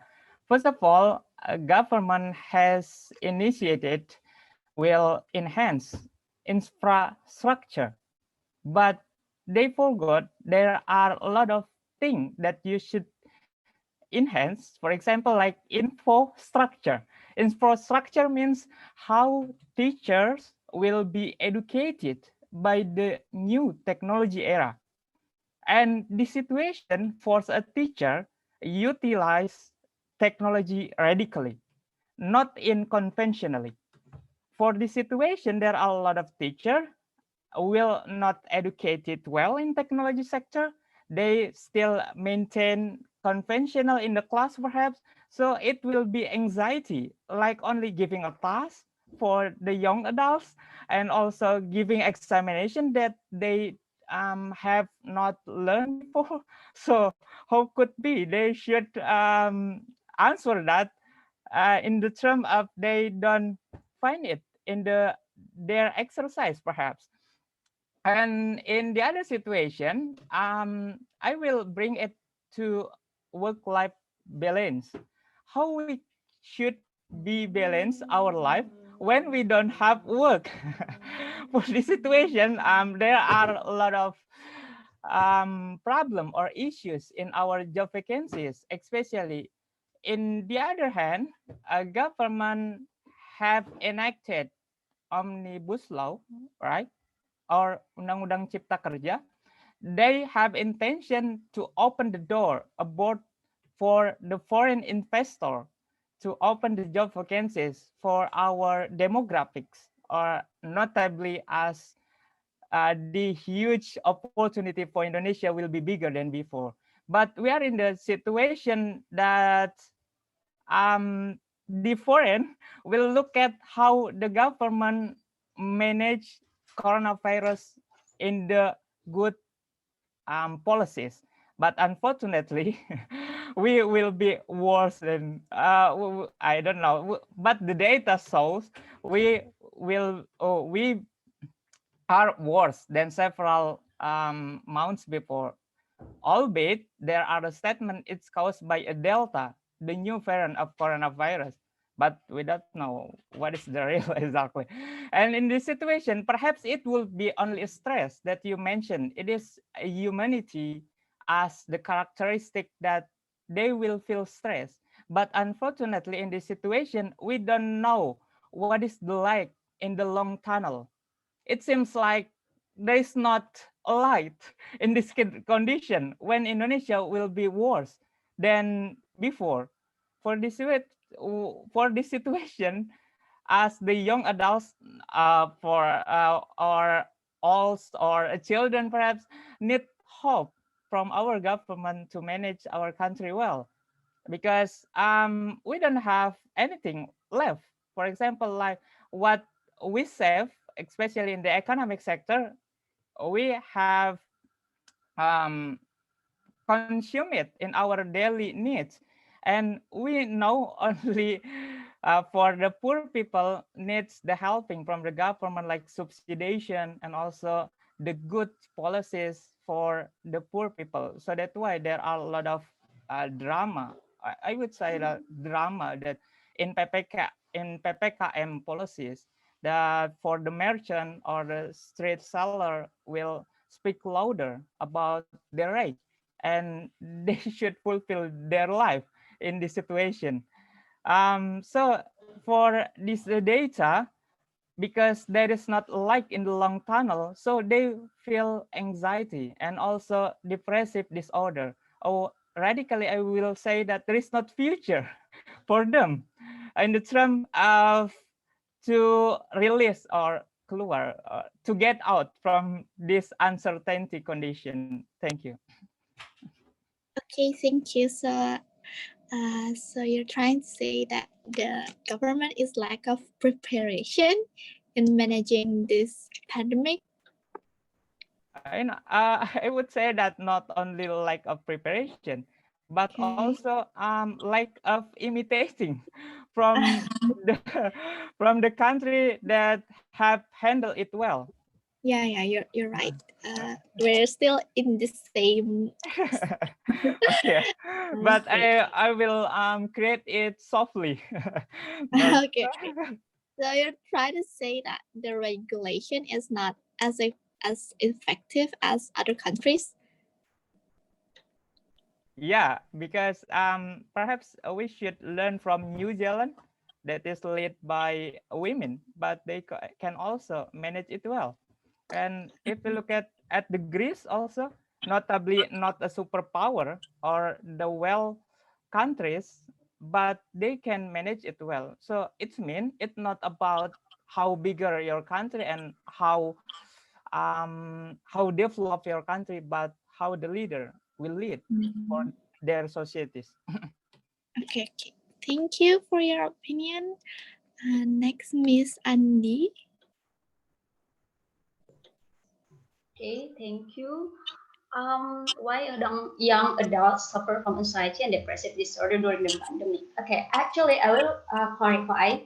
First of all, government has initiated will enhance infrastructure, but they forgot there are a lot of things that you should enhance. For example, like infrastructure. Infrastructure means how teachers will be educated by the new technology era. And the situation forces a teacher utilize technology radically, not in conventionally. For this situation, there are a lot of teachers will not educated well in technology sector. They still maintain conventional in the class perhaps. So it will be anxiety, like only giving a task for the young adults and also giving examination that they have not learned before. So how could be they should answer that in the term of they don't find it in their exercise perhaps. And in the other situation, I will bring it to work-life balance. How we should be balance our life when we don't have work. For this situation, there are a lot of problem or issues in our job vacancies, especially. In the other hand, a government have enacted omnibus law, right? Or Undang-Undang Cipta Kerja, they have intention to open the door abroad for the foreign investor to open the job vacancies for our demographics, or notably as the huge opportunity for Indonesia will be bigger than before. But we are in the situation that the foreign will look at how the government manage coronavirus in the good policies. But unfortunately, we will be worse than I don't know. But the data shows we are worse than several months before. Albeit there are a statement it's caused by a delta, the new variant of coronavirus, but we don't know what is the real exactly. And in this situation, perhaps it will be only a stress that you mentioned. It is a humanity as the characteristic that they will feel stress. But unfortunately, in this situation, we don't know what is the light in the long tunnel. It seems like there is not a light in this condition when Indonesia will be worse than before. For this situation, as the young adults, or all or children perhaps need hope from our government to manage our country well, because we don't have anything left. For example, like what we save, especially in the economic sector, we have um, consume it in our daily needs. And we know only for the poor people needs the helping from the government, like subsidization and also the good policies for the poor people. So that's why there are a lot of drama. I would say that drama that in PPKM policies, that for the merchant or the street seller will speak louder about their right, and they should fulfill their life in this situation. So for this data, because there is not light in the long tunnel, so they feel anxiety and also depressive disorder. Or radically, I will say that there is not future for them in the term of to release or keluar, to get out from this uncertainty condition. Thank you.
Okay, thank you. So you're trying to say that the government is lack of preparation in managing this pandemic?
I would say that not only lack of preparation, but also lack of imitating from the from the country that have handled it well.
Yeah, you're right. We're still in the same.
Okay, but I will create it softly. Not-
Okay. So you're trying to say that the regulation is not as effective as other countries?
Yeah, because perhaps we should learn from New Zealand that is led by women, but they can also manage it well. And if we look at the Greece also, notably not a superpower or the well countries, but they can manage it well. So it's mean it's not about how bigger your country and how develop your country, but how the leader will lead for their societies.
Okay. Thank you for your opinion. Next, Miss Andy.
Okay, thank you. Why young adults suffer from anxiety and depressive disorder during the pandemic? Okay, actually, I will clarify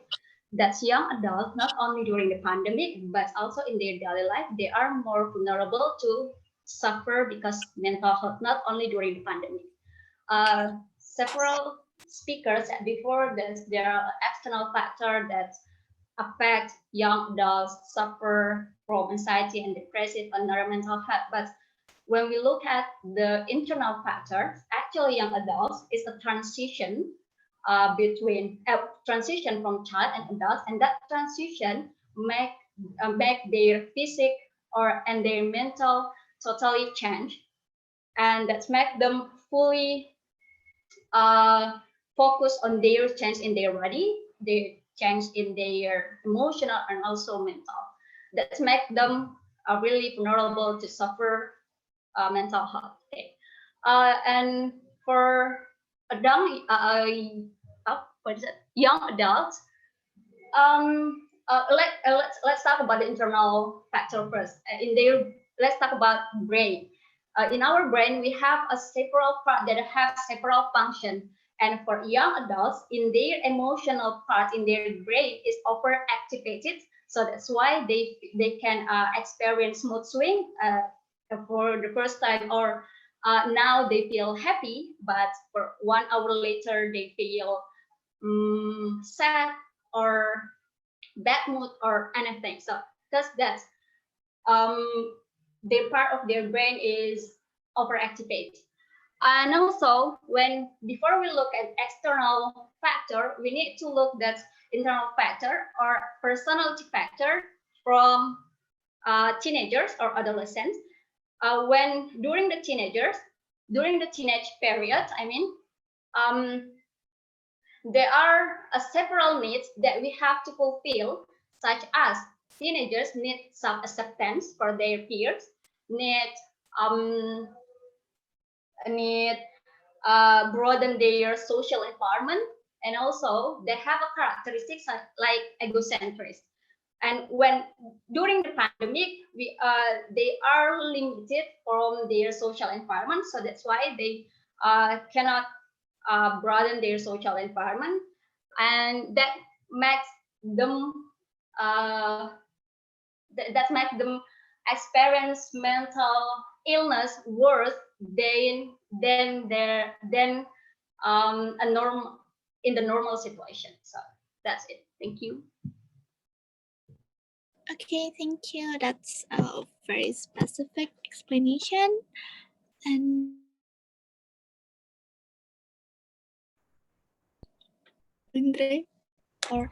that young adults, not only during the pandemic, but also in their daily life, they are more vulnerable to suffer because mental health, not only during the pandemic. Several speakers said before that there are external factors that affect young adults suffer from anxiety and depressive and mental health. But when we look at the internal factors, actually young adults is a transition between transition from child and adult, and that transition make their physic and their mental totally change, and that make them fully focus on their change in their body, their change in their emotional and also mental. That make them really vulnerable to suffer mental health. Okay. And for young adults, let's talk about the internal factor first. Let's talk about brain. In our brain, we have a several part that have several function. And for young adults, in their emotional part in their brain is overactivated. So that's why they can experience mood swing for the first time, or now they feel happy, but for 1 hour later they feel sad or bad mood or anything. So because that's their part of their brain is overactivated. And also, before we look at external factor, we need to look at internal factor or personality factor from teenagers or adolescents. During the teenage period, there are several needs that we have to fulfill, such as teenagers need self-acceptance for their peers, need broaden their social environment, and also they have a characteristics like egocentrism. And during the pandemic, they are limited from their social environment, so that's why they cannot broaden their social environment, and that makes them experience mental illness worse than a normal in the normal situation. So that's it. Thank you.
Okay, thank you. That's a very specific explanation. And Indra, I'm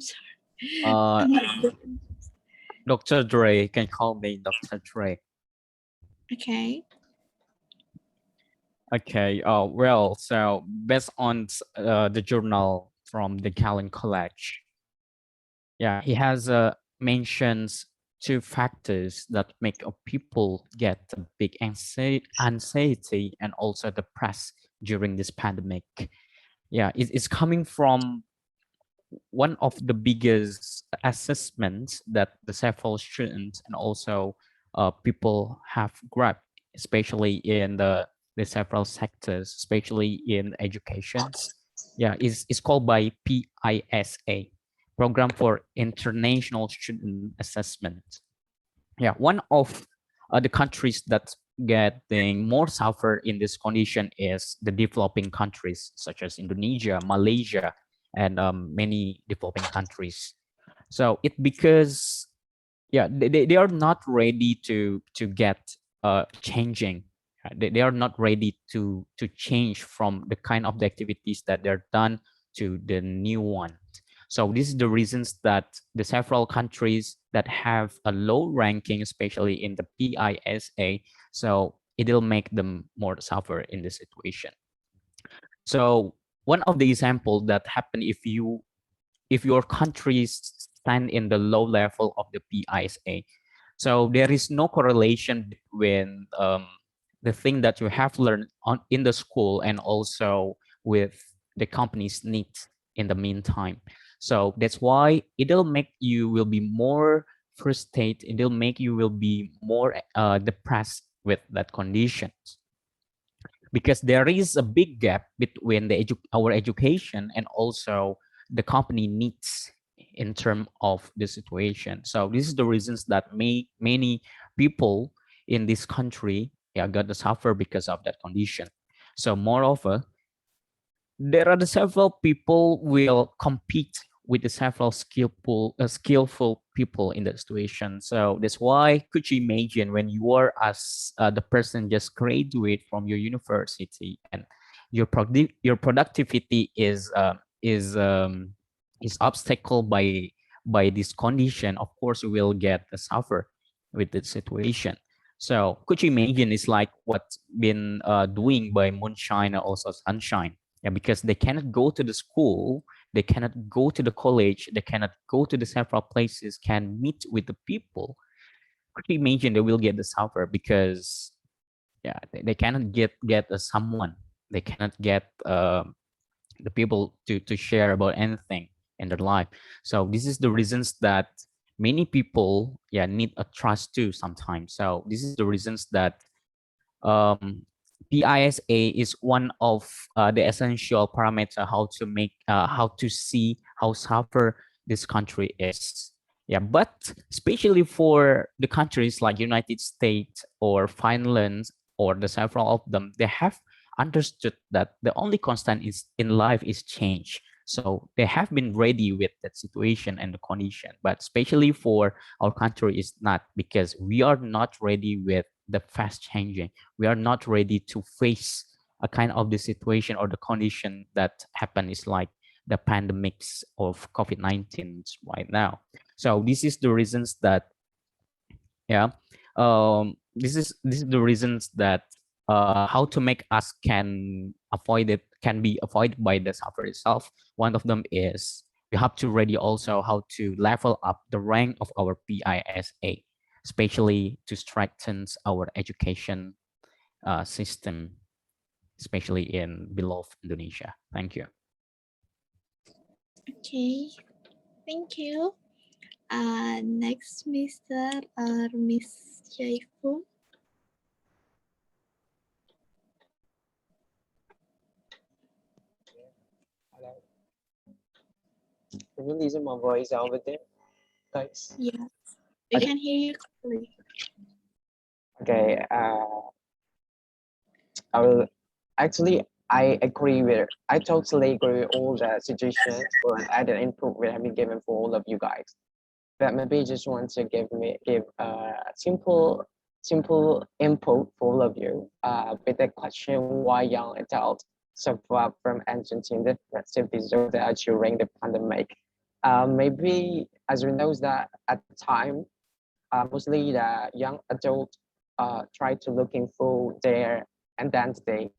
sorry.
Uh, Dr. Dre, can call me Dr. Dre.
Okay.
Okay. Well, so based on the journal from the Callan College, yeah, he has mentions two factors that make a people get a big anxiety and also depressed during this pandemic. Yeah, it's coming from one of the biggest assessments that the several students and also people have grabbed, especially in the several sectors, especially in educations. Yeah, it's called by PISA, Program for International Student Assessment. Yeah, one of the countries that's getting more suffer in this condition is the developing countries such as Indonesia, Malaysia, and many developing countries. So it because yeah they are not ready to get changing. They are not ready to change from the kind of the activities that they're done to the new one. So this is the reasons that the several countries that have a low ranking, especially in the PISA, so it'll make them more suffer in this situation. So one of the example that happen if your countries stand in the low level of the PISA, so there is no correlation between the thing that you have learned in the school and also with the company's needs in the meantime. So that's why it'll make you will be more frustrated. It'll make you will be more depressed with that condition because there is a big gap between our education and also the company needs in terms of the situation. So this is the reasons that many people in this country got to suffer because of that condition. So moreover, there are the several people will compete with the several skillful people in that situation. So that's why could you imagine when you are as the person just graduate from your university and your productivity is obstacle by this condition. Of course, you will get a suffer with the situation. So could you imagine it's like what's been doing by moonshine and also sunshine. Yeah, because they cannot go to the school, they cannot go to the college, they cannot go to the several places, can meet with the people. Could you imagine they will get the suffer because yeah, they cannot get someone, they cannot get the people to share about anything in their life. So this is the reasons that many people need a trust too sometimes. So this is the reasons that um, PISA is one of the essential parameter how to see how suffer this country is. Yeah, but especially for the countries like United States or Finland or the several of them, they have understood that the only constant is in life is change. So they have been ready with that situation and the condition. But especially for our country is not, because we are not ready with the fast changing. We are not ready to face a kind of the situation or the condition that happen is like the pandemics of COVID-19 right now. So this is the reasons that this is the reasons that how to make us can be avoided by the software itself. One of them is we have to ready also how to level up the rank of our PISA, especially to strengthen our education system, especially in below Indonesia. Thank you.
Okay, thank you. Next, Mr. or Miss Jaifu.
Can you listen my voice over there, guys?
Yes, we can hear you clearly.
Okay. I will actually. I totally agree with all the suggestions or added input we have been given for all of you guys. But maybe just want to give a simple input for all of you with the question why young adults suffer from Argentine depressive disorder during the pandemic. Maybe as we know that at the time, mostly the young adult try to looking for their identity.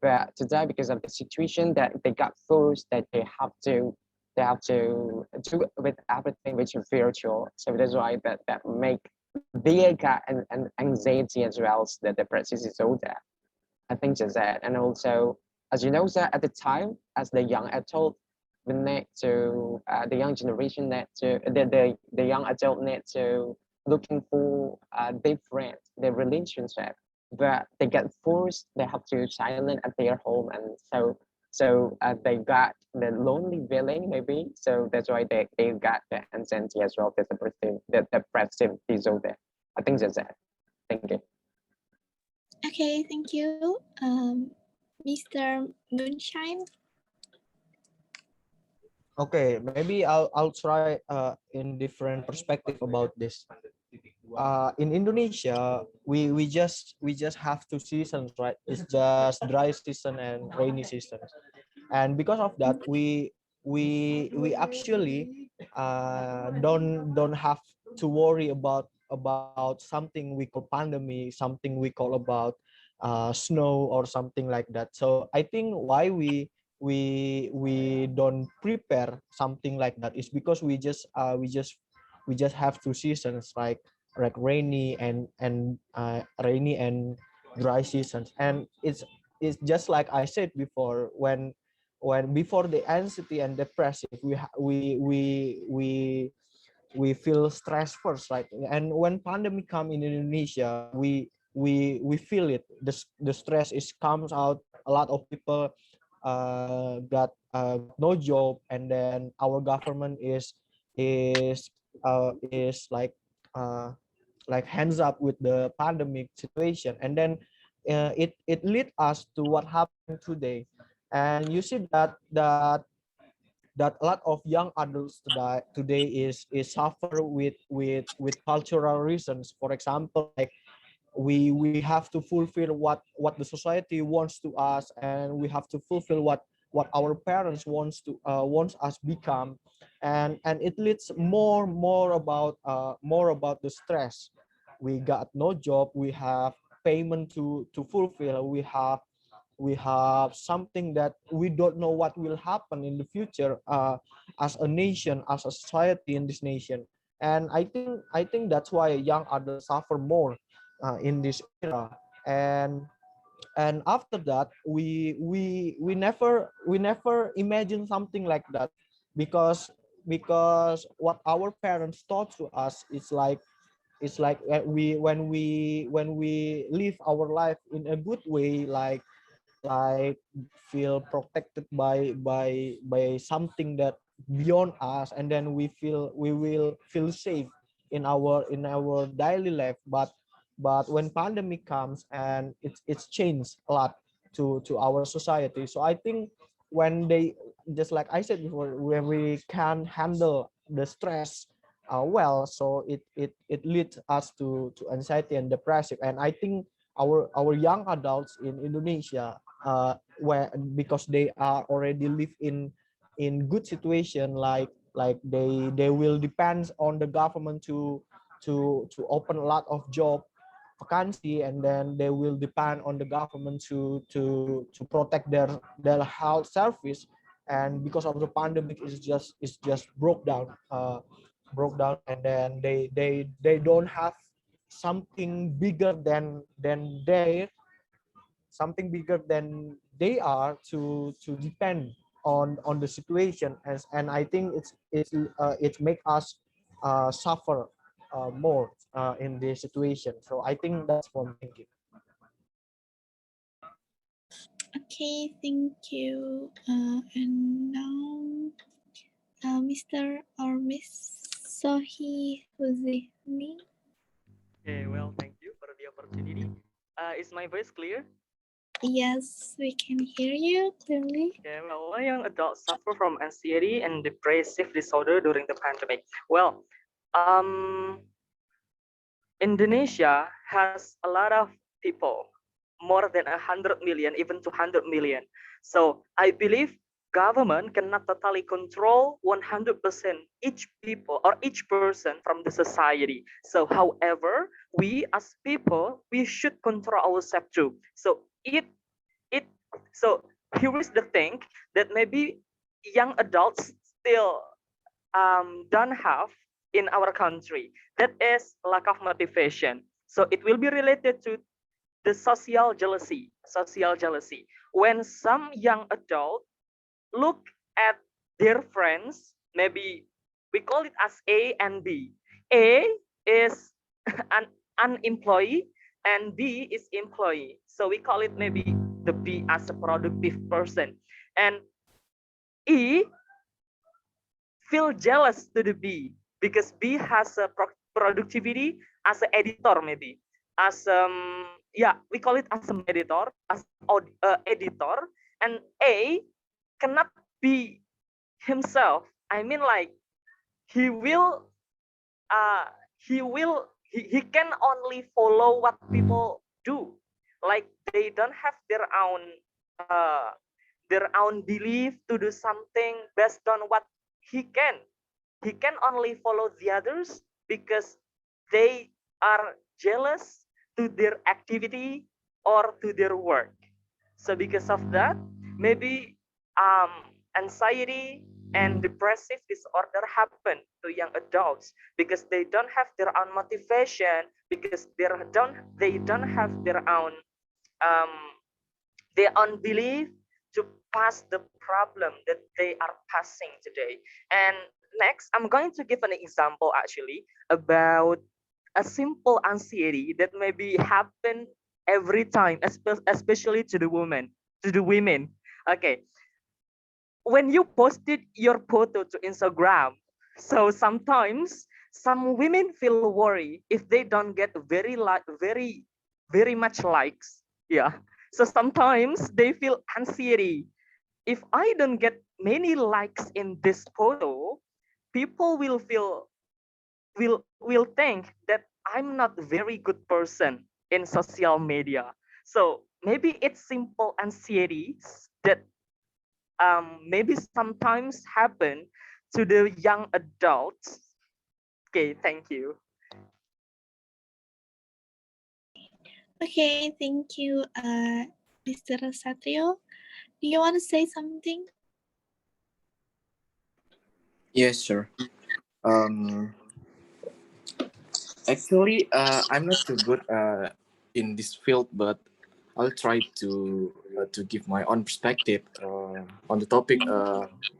But today, because of the situation that they got forced, that they have to do with everything which is virtual. So that's why that make their got an anxiety as well as the depressive disorder. I think just that. And also, as you know, that at the time, as the young adult, we need to the young generation need to the young adult need to looking for different their relationship, but they get forced. They have to silent at their home, and they got the lonely feeling maybe. So that's why they got the anxiety as well, the depressive disorder. I think that's that. Thank you.
Okay, thank you. Mr. Moonshine.
Okay, maybe I'll try in different perspective about this. In Indonesia, we just have two seasons, right? It's just dry season and rainy season, and because of that, we actually don't have to worry about something we call pandemic, something we call about snow or something like that. So I think why we don't prepare something like that is because we just have two seasons, like rainy and dry seasons. And it's just like I said before, when before the anxiety and depressive, we feel stress first, right? And when pandemic come in Indonesia, we feel it. The stress is comes out. A lot of people got no job, and then our government is like hands up with the pandemic situation. And then it lead us to what happened today. And you see that a lot of young adults today is suffer with cultural reasons. For example, like we have to fulfill what the society wants to us, and we have to fulfill what our parents wants us become. And it leads more about the stress. We got no job, we have payment to fulfill, we have something that we don't know what will happen in the future, as a nation, as a society in this nation. And I think that's why young adults suffer more in this era. And after that, we never imagine something like that, because what our parents taught to us is like, when we live our life in a good way, like feel protected by something that beyond us, and then we will feel safe in our daily life. But when pandemic comes, and it's changed a lot to our society. So I think when they, just like I said before, when we can handle the stress well, so it leads us to anxiety and depressive. And I think our young adults in Indonesia, where because they are already live in good situation, like they will depend on the government to open a lot of job vacancy, and then they will depend on the government to protect their health service. And because of the pandemic, is just broke down, and then they don't have something bigger than they are to depend on the situation. And I think it make us suffer more in this situation. So I think that's what I'm thinking.
Okay, thank you. And now, Mr. or Miss Sohi Huzihni.
Okay, well, thank you for the opportunity. Is my voice clear?
Yes, we can hear you clearly.
Okay, well, why young adults suffer from anxiety and depressive disorder during the pandemic? Well, Indonesia has a lot of people, more than 100 million, even 200 million. So I believe government cannot totally control 100% each people or each person from the society. So however, we as people, we should control ourselves too. So it so here is the thing that maybe young adults still don't have in our country, that is lack of motivation. So it will be related to the social jealousy when some young adult look at their friends. Maybe we call it as A and B. A is an unemployed and B is employee, so we call it maybe the B as a productive person, and E feel jealous to the B because B has a productivity as an editor, maybe as yeah, we call it as an editor, as editor, and A cannot be himself. I mean, like he will he can only follow what people do, like they don't have uh their own belief to do something based on what he can he can only follow the others because they are jealous to their activity or to their work. So because of that, maybe anxiety and depressive disorder happen to young adults because they don't have their own motivation, because they don't have um, their own belief to pass the problem that they are passing today. And next, I'm going to give an example actually about a simple anxiety that maybe happen every time, especially to the women. Okay, when you posted your photo to Instagram, so sometimes some women feel worried if they don't get very much likes. Yeah. So sometimes they feel anxiety. If I don't get many likes in this photo, people will think that I'm not a very good person in social media. So maybe it's simple anxieties that maybe sometimes happen to the young adults. Okay, thank you.
Okay, thank you, Mr. Satrio. Do you want to say something?
Yes, sure. Um, Actually, I'm not too good in this field, but I'll try to give my own perspective on the topic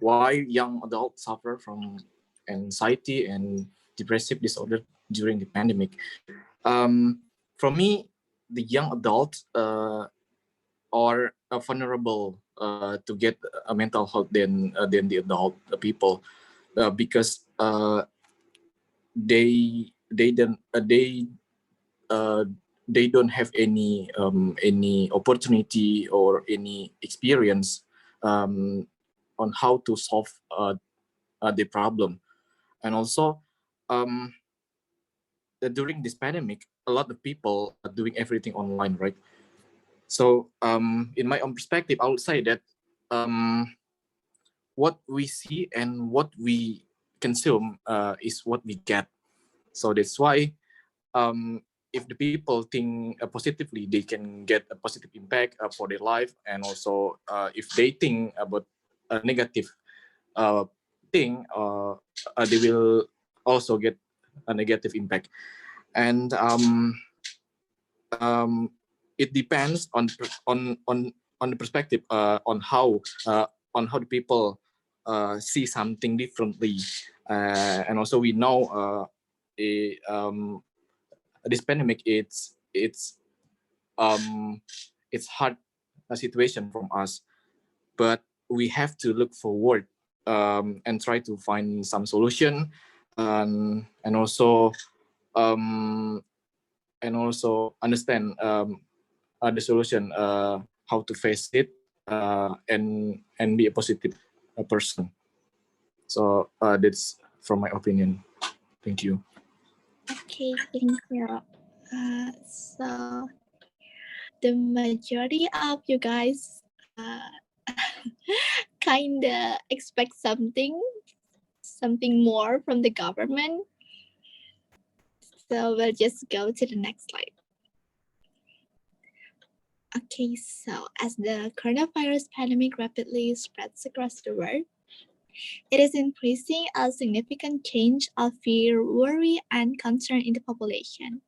why young adults suffer from anxiety and depressive disorder during the pandemic. For me, the young adults are vulnerable to get a mental health than the adult people because they don't uh, they don't have any opportunity or any experience on how to solve the problem. And also during this pandemic, a lot of people are doing everything online, right? So in my own perspective, I would say that what we see and what we consume is what we get. So that's why if the people think positively, they can get a positive impact for their life. And also if they think about a negative thing, they will also get a negative impact. And it depends on the perspective on how the people see something differently. And also we know this pandemic it's hard a situation from us, but we have to look forward and try to find some solution, and also understand the solution, how to face it, and be a positive person. So that's from my opinion. Thank you.
Okay, thank you. So the majority of you guys kinda expect something more from the government. So we'll just go to the next slide. Okay, so as the coronavirus pandemic rapidly spreads across the world, it is increasing a significant change of fear, worry, and concern in the population.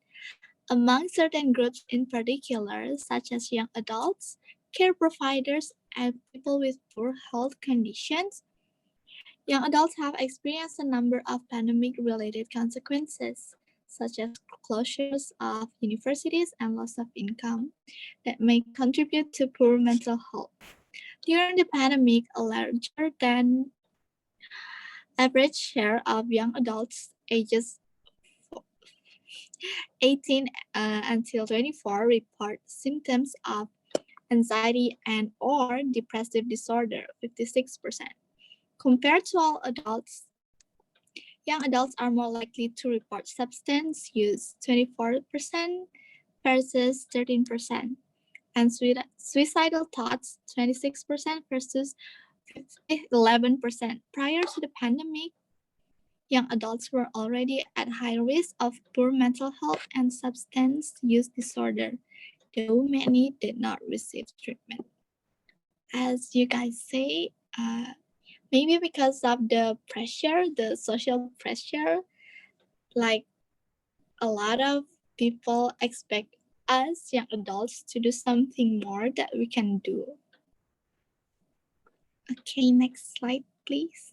Among certain groups in particular, such as young adults, care providers, and people with poor health conditions, young adults have experienced a number of pandemic-related consequences, such as closures of universities and loss of income, that may contribute to poor mental health. During the pandemic, a larger than average share of young adults ages 18 until 24 report symptoms of anxiety and or depressive disorder, 56%. Compared to all adults, young adults are more likely to report substance use, 24% versus 13%, and suicidal thoughts, 26% versus 11%. Prior to the pandemic, young adults were already at high risk of poor mental health and substance use disorder, though many did not receive treatment. As you guys say, maybe because of the pressure, the social pressure, like a lot of people expect us young adults to do something more that we can do. Okay, next slide, please.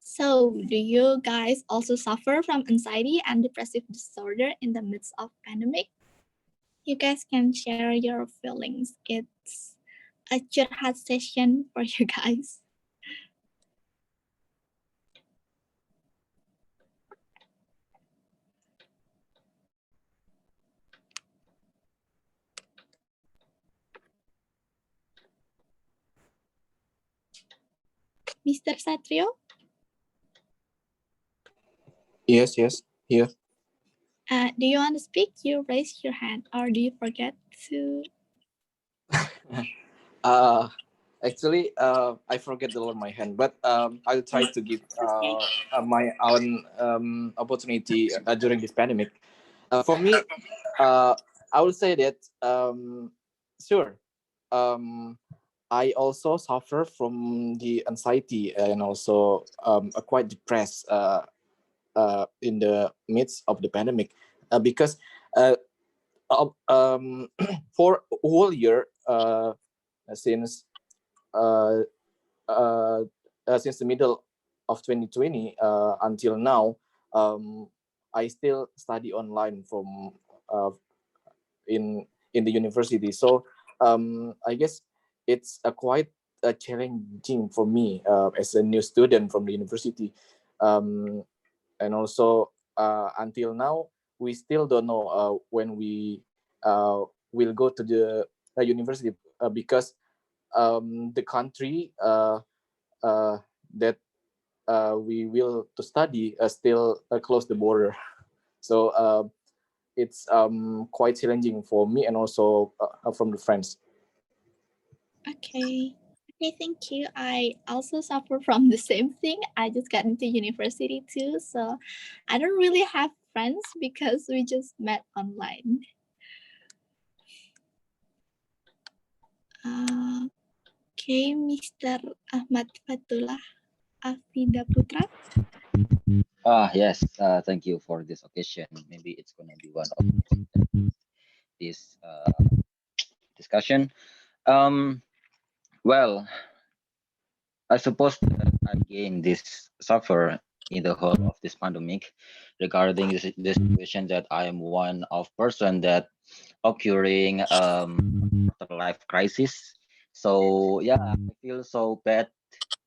So, do you guys also suffer from anxiety and depressive disorder in the midst of pandemic? You guys can share your feelings. It's a curhat session for you guys. Mr. Satrio,
Yes, here.
do you want to speak? You raise your hand, or do you forget to?
Actually, I forget to lower my hand, but I'll try to give my own opportunity during this pandemic. For me, I will say that sure, I also suffer from the anxiety and also quite depressed in the midst of the pandemic because for a whole year since since the middle of 2020 until now, I still study online from in the university. So I guess it's a quite challenging for me as a new student from the university, and also until now we still don't know when we will go to the university because the country that we will to study still close the border. So it's quite challenging for me and also from the friends.
Okay. Okay, thank you. I also suffer from the same thing. I just got into university too, so I don't really have friends because we just met online. Okay, Mr. Ahmad Fatullah Afida Putra.
Yes, thank you for this occasion. Maybe it's going to be one of this discussion. Well, I suppose that I gained this suffer in the whole of this pandemic regarding the situation that I am one of person that occurring life crisis. So yeah, I feel so bad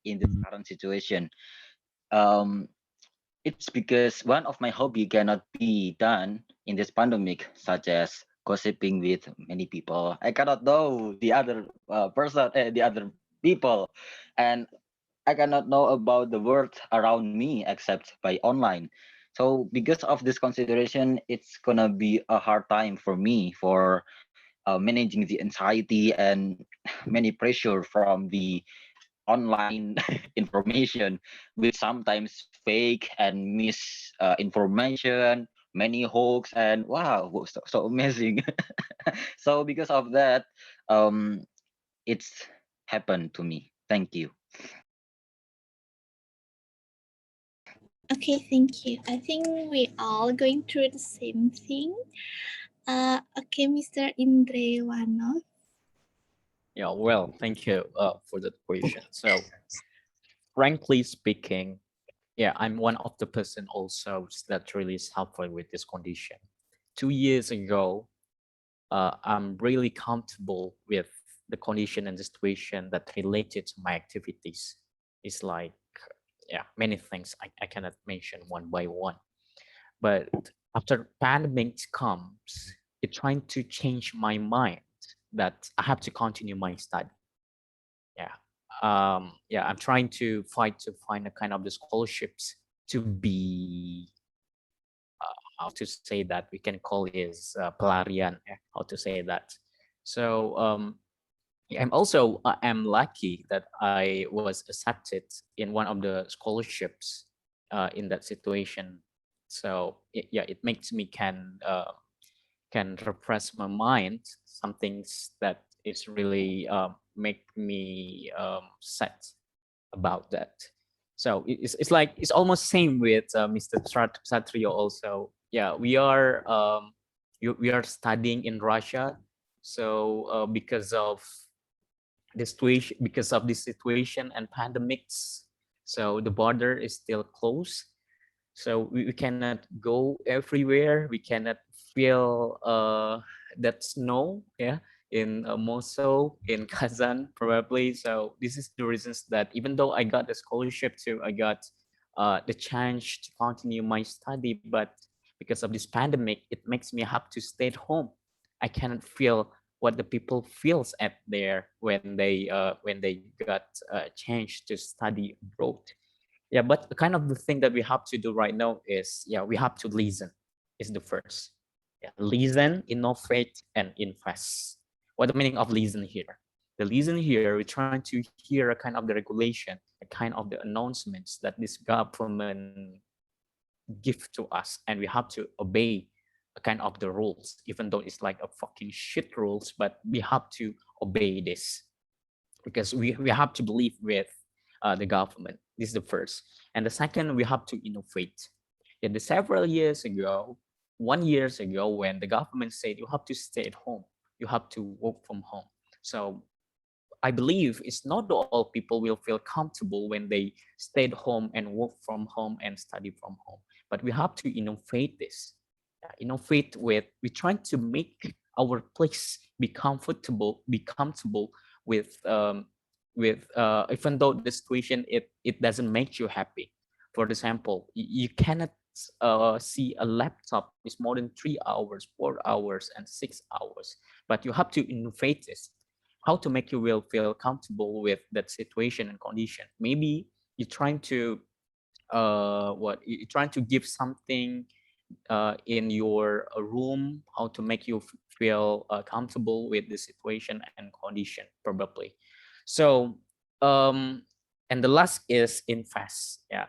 in this current situation. Um, it's because one of my hobby cannot be done in this pandemic, such as gossiping with many people. I cannot know the other the other people, and I cannot know about the world around me except by online. So because of this consideration, it's gonna be a hard time for me for managing the anxiety and many pressure from the online information, which sometimes fake and misinformation, many hoax, and wow, so amazing. So because of that, it's happened to me. Thank you.
Okay, thank you. I think we all going through the same thing. Okay, Mr. Indrewano.
Yeah, well, thank you for the question. So, frankly speaking, yeah, I'm one of the person also that really suffering with this condition. 2 years ago, I'm really comfortable with the condition and the situation that related to my activities. It's like, yeah, many things I cannot mention one by one. But after pandemic comes, it trying to change my mind that I have to continue my study. Yeah. Yeah, I'm trying to fight to find a kind of the scholarships to be how to say that we can call is pelarian, how to say that. So yeah, I'm lucky that I was accepted in one of the scholarships in that situation. So yeah, it makes me can refresh my mind. Some things that is really make me sad about that. So it's like it's almost same with Mr. Satrio also. Yeah, we are studying in Russia. So because of this situation and pandemics, so the border is still closed. So we cannot go everywhere. We cannot feel that snow, yeah, in Moscow, in Kazan, probably. So this is the reasons that even though I got the scholarship too, I got the chance to continue my study, but because of this pandemic, it makes me have to stay at home. I cannot feel what the people feels at there when they got a chance to study abroad. Yeah, but kind of the thing that we have to do right now is, yeah, we have to listen is the first. Yeah, listen, innovate, and invest. What the meaning of listen here? The listen here, we're trying to hear a kind of the regulation, a kind of the announcements that this government give to us, and we have to obey a kind of the rules, even though it's like a fucking shit rules, but we have to obey this because we have to believe with the government. This is the first. And the second, we have to innovate. In the several years ago, 1 years ago, when the government said you have to stay at home, you have to work from home. So I believe it's not all people will feel comfortable when they stay at home and work from home and study from home. But we have to innovate this. Innovate with we're trying to make our place be comfortable with even though the situation it doesn't make you happy. For example, you cannot see a laptop is more than 3 hours, 4 hours, and 6 hours. But you have to innovate this. How to make you will feel comfortable with that situation and condition. Maybe you're trying to you're trying to give something in your room, how to make you feel comfortable with the situation and condition, probably. So and the last is invest. Yeah,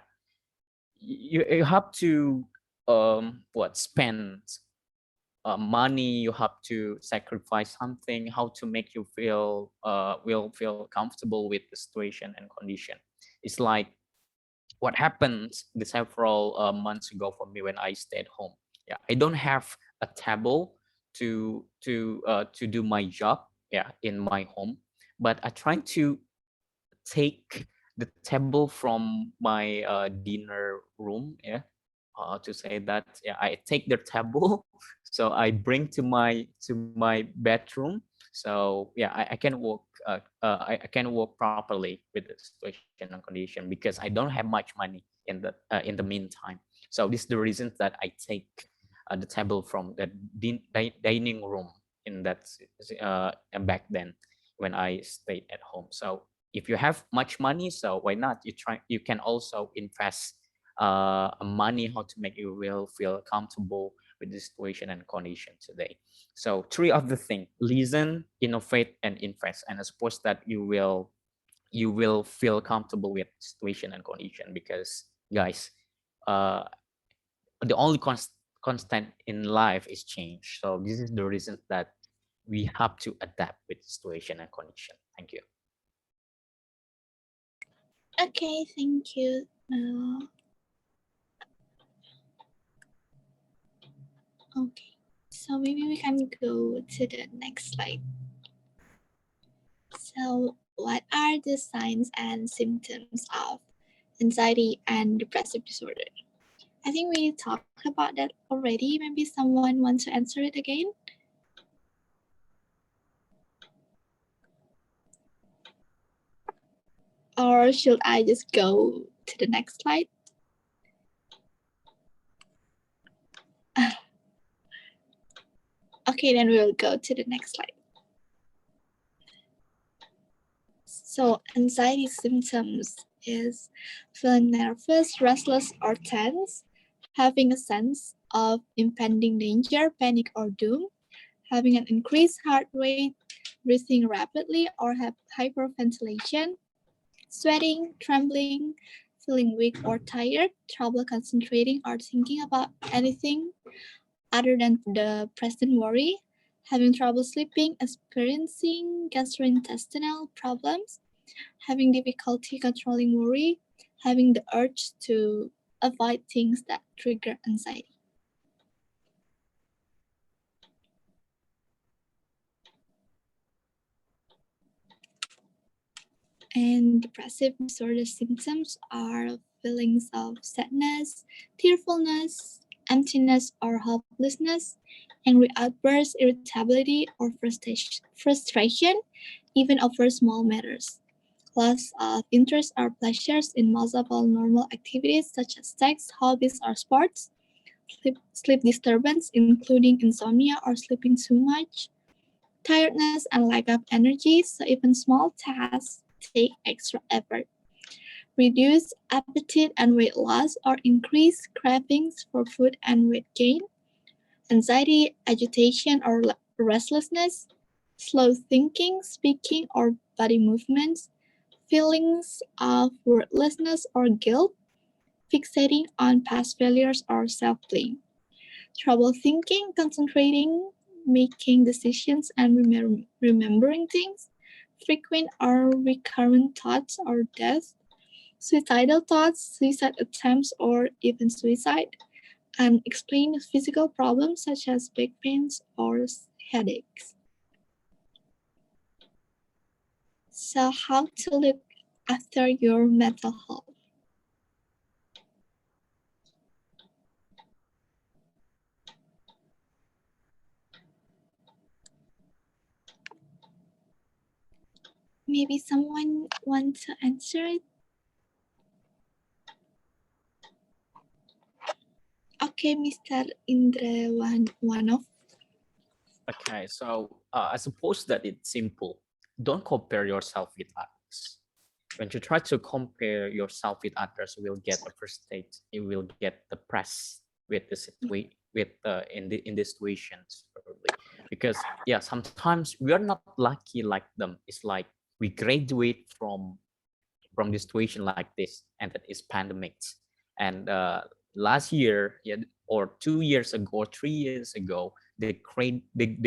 you have to spend money. You have to sacrifice something, how to make you feel will feel comfortable with the situation and condition. It's like what happened the several months ago for me when I stayed home. Yeah, I don't have a table to do my job, yeah, in my home, but I try to take the table from my dinner room, yeah, to say that, yeah, I take the table so I bring to my bedroom. So yeah, I can work I can work properly with the situation and condition because I don't have much money in the meantime. So this is the reason that I take the table from the dining room in that back then when I stayed at home. So if you have much money, so why not you can also invest money how to make you will feel comfortable with the situation and condition today. So three of the things: listen, innovate, and invest. And I suppose that you will feel comfortable with situation and condition, because guys, uh, the only constant in life is change. So this is the reason that we have to adapt with situation and condition. Thank you.
Okay, thank you. Okay, so maybe we can go to the next slide. So, what are the signs and symptoms of anxiety and depressive disorder? I think we talked about that already. Maybe someone wants to answer it again. Or should I just go to the next slide? Okay, then we'll go to the next slide. So anxiety symptoms is feeling nervous, restless, or tense, having a sense of impending danger, panic, or doom, having an increased heart rate, breathing rapidly, or have hyperventilation, sweating, trembling, feeling weak or tired, trouble concentrating or thinking about anything other than the present worry, having trouble sleeping, experiencing gastrointestinal problems, having difficulty controlling worry, having the urge to avoid things that trigger anxiety. And depressive disorder symptoms are feelings of sadness, tearfulness, emptiness or hopelessness, angry outbursts, irritability, or frustration, even over small matters. Loss of interest or pleasures in multiple normal activities such as sex, hobbies, or sports. Sleep disturbance, including insomnia or sleeping too much. Tiredness and lack of energy, so even small tasks take extra effort. Reduce appetite and weight loss or increase cravings for food and weight gain. Anxiety, agitation, or restlessness. Slow thinking, speaking, or body movements. Feelings of worthlessness or guilt. Fixating on past failures or self-blame. Trouble thinking, concentrating, making decisions, and remembering things. Frequent or recurrent thoughts or death. Suicidal thoughts, suicide attempts, or even suicide. And explain physical problems such as back pains or headaches. So, how to look after your mental health? Maybe someone wants to answer it? Okay, Mr. Indra.
Okay, so I suppose that it's simple. Don't compare yourself with others. When you try to compare yourself with others, you will get frustrated. You will get depressed with the situation, in the situations, probably. Because yeah, sometimes we are not lucky like them. It's like we graduate from the situation like this, and that is pandemics. And last year, yeah, or 2 years ago, or 3 years ago, they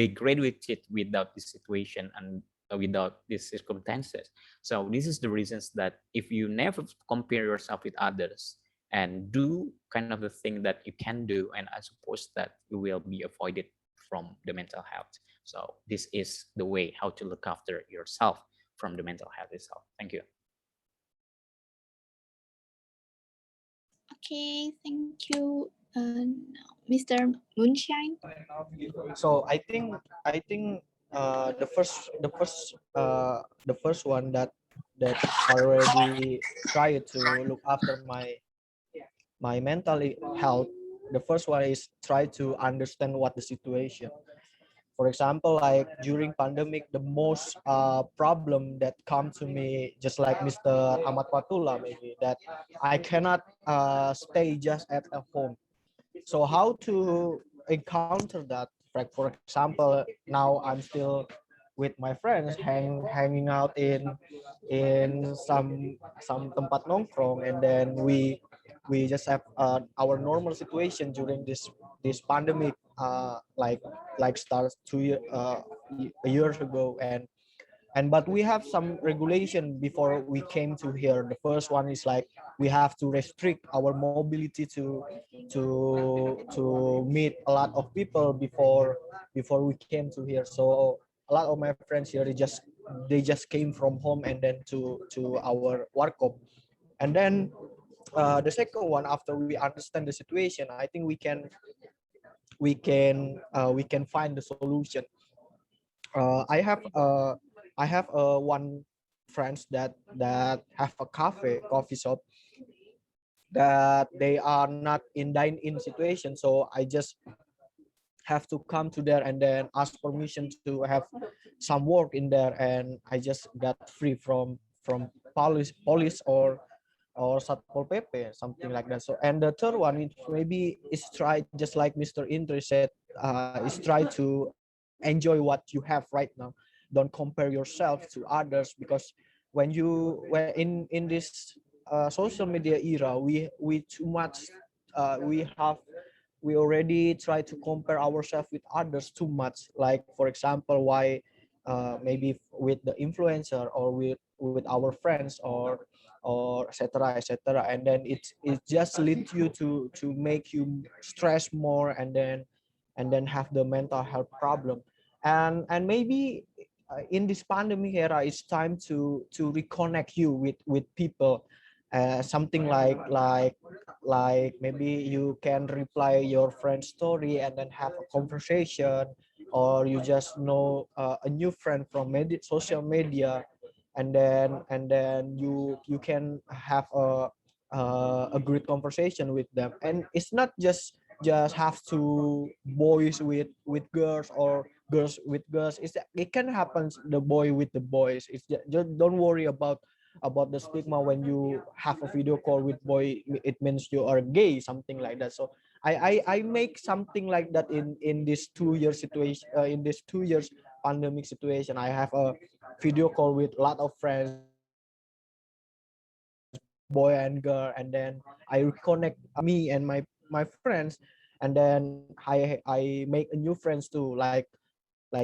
graduated without this situation and without these circumstances. So this is the reasons that if you never compare yourself with others and do kind of the thing that you can do, and I suppose that you will be avoided from the mental health. So this is the way how to look after yourself from the mental health itself. Thank you.
Okay, thank you, Mr. Moonshine.
So I think the first one that already tried to look after my mental health. The first one is try to understand what the situation. For example, like during pandemic, the most problem that come to me, just like Mr. Ahmad Fatullah, maybe that I cannot stay just at home. So how to encounter that. Like for example, now I'm still with my friends hanging out in some tempat nongkrong, and then we just have our normal situation during this pandemic, like starts years ago. And but we have some regulation before we came to here. The first one is like we have to restrict our mobility to meet a lot of people before we came to here. So a lot of my friends here, they just came from home and then to our workshop. And then the second one, after we understand the situation, I think we can find the solution. uh, I have uh, I have one friends that have a coffee shop, that they are not in dine-in situation. So I just have to come to there and then ask permission to have some work in there, and I just got free from police or Satpol PP, something like that. So, and the third one is maybe is try, just like Mr. Indra said, is try to enjoy what you have right now. Don't compare yourself to others, because when in this social media era, we too much we already try to compare ourselves with others too much. Like for example, why maybe with the influencer or with our friends or etc etc, and then it just leads you to make you stress more, and then have the mental health problem. And maybe in this pandemic era, it's time to reconnect you with people. Something like maybe you can reply your friend's story and then have a conversation, or you just know a new friend from social media, and then you can have a great conversation with them. And it's not just have to boys with girls, or girls with girls. It can happen the boy with the boys. It's just don't worry about the stigma. When you have a video call with boy, it means you are gay, something like that. So I make something like that in this 2 year situation, in this 2 years pandemic situation. I have a video call with a lot of friends, boy and girl, and then I reconnect me and my friends, and then I make a new friends too, like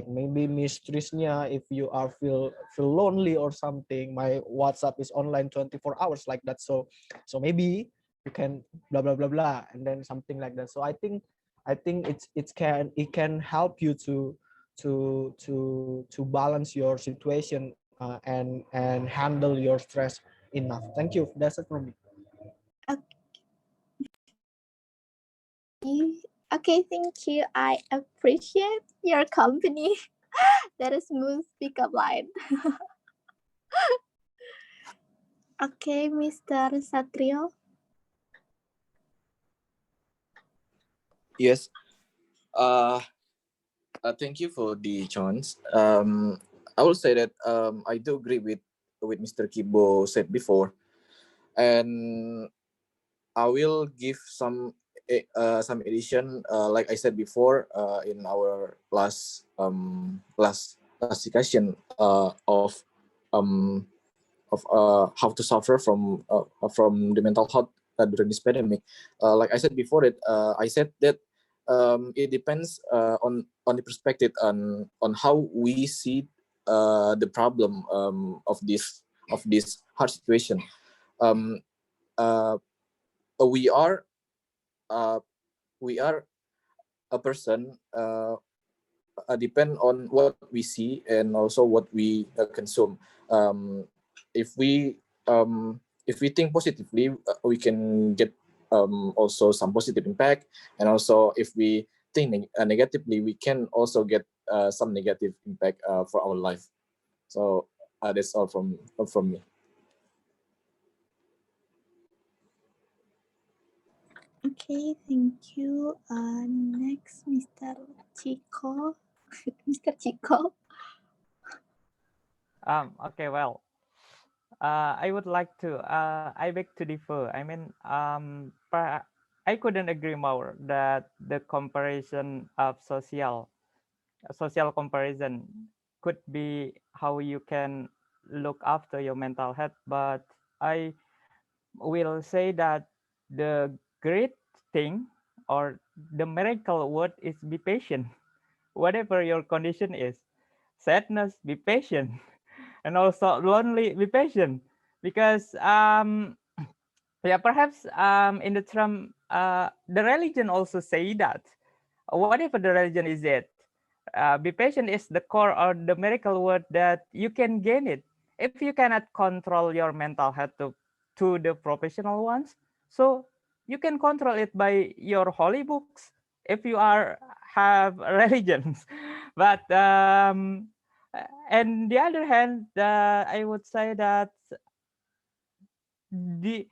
maybe Miss Trisnya, if you are feel lonely or something, my WhatsApp is online 24 hours like that. So maybe you can blah blah blah blah, and then something like that. So I think it can help you to balance your situation, and handle your stress enough. Thank you. That's it from me.
Okay, thank you. I appreciate your company. That is smooth pickup line. Okay, Mr. Satrio.
Yes. Thank you for the chance. I will say that I do agree with Mr. Kibo said before, and I will give some addition. Like I said before, in our last discussion um, how to suffer from the mental health during this pandemic. Like I said before, I said that it depends on the perspective on how we see the problem of this hard situation. Um, uh, we are uh, we are a person depend on what we see and also what we consume. Um, if we think positively, we can get also some positive impact, and also if we think negatively, we can also get some negative impact for our life. So that's all from me.
Okay, thank you. Next, Mr. Chico. Mr. Chico.
Okay, well, I would like to, I beg to differ. I mean, I couldn't agree more that the comparison of social comparison could be how you can look after your mental health. But I will say that the great thing or the miracle word is be patient. Whatever your condition is, sadness, be patient, and also lonely, be patient, because yeah, perhaps in the term the religion also say that whatever the religion is it, be patient is the core or the miracle word that you can gain it if you cannot control your mental health to the professional ones. So you can control it by your holy books if you are have religions. But and the other hand, I would say that the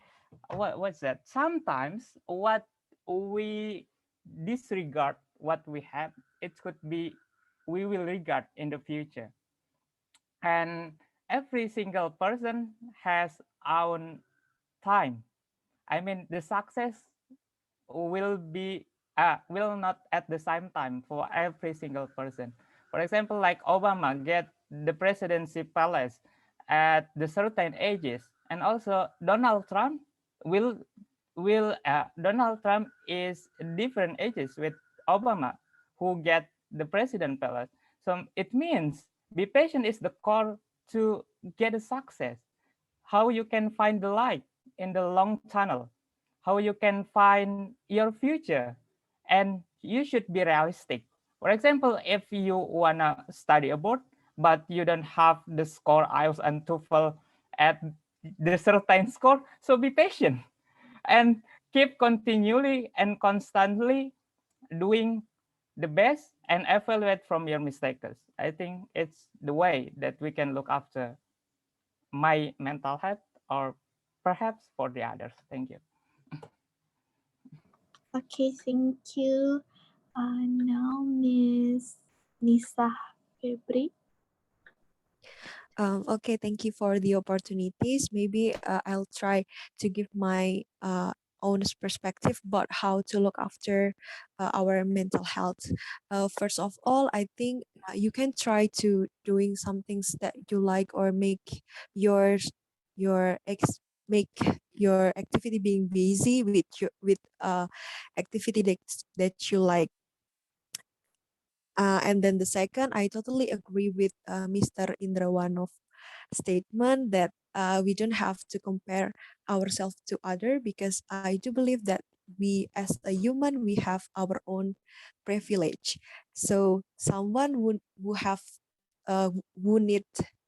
what's that, sometimes what we disregard what we have, it could be we will regard in the future. And every single person has own time. I mean, the success will be will not at the same time for every single person. For example, like Obama get the presidency palace at the certain ages, and also Donald Trump will Donald Trump is different ages with Obama, who get the president palace. So it means be patient is the core to get a success. How you can find the light in the long tunnel, how you can find your future, and you should be realistic. For example, if you wanna study abroad but you don't have the score IELTS and TOEFL at the certain score, so be patient and keep continually and constantly doing the best and evaluate from your mistakes. I think it's the way that we can look after my mental health or perhaps for the others. Thank you.
Okay, thank you. Now Miss Nisa Febri.
Okay, thank you for the opportunities. Maybe I'll try to give my own perspective about how to look after our mental health. First of all, I think you can try to doing some things that you like or make your make your activity being busy with activity that you like. And then the second, I totally agree with Mr. Indrawanov statement that we don't have to compare ourselves to other, because I do believe that we as a human we have our own privilege. So someone who need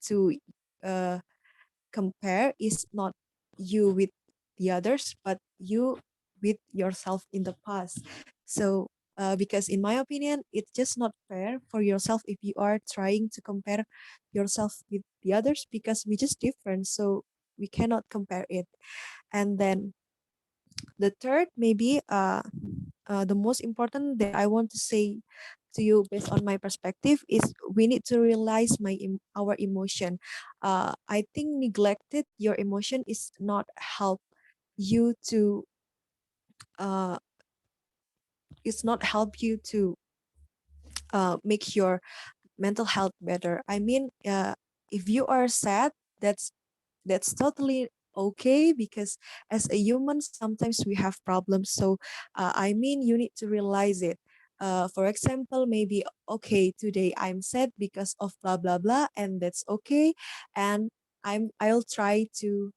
to uh, compare is not you with the others, but you with yourself in the past. So because in my opinion, it's just not fair for yourself if you are trying to compare yourself with the others, because we just different. So we cannot compare it. And then the third, maybe the most important that I want to say to you based on my perspective is we need to realize our emotion. I think neglected your emotion is not help you to uh, it's not help you to make your mental health better. I mean, if you are sad, that's totally okay, because as a human sometimes we have problems. So I mean, you need to realize it. For example, maybe, okay, today I'm sad because of blah blah blah, and that's okay. And I'll try to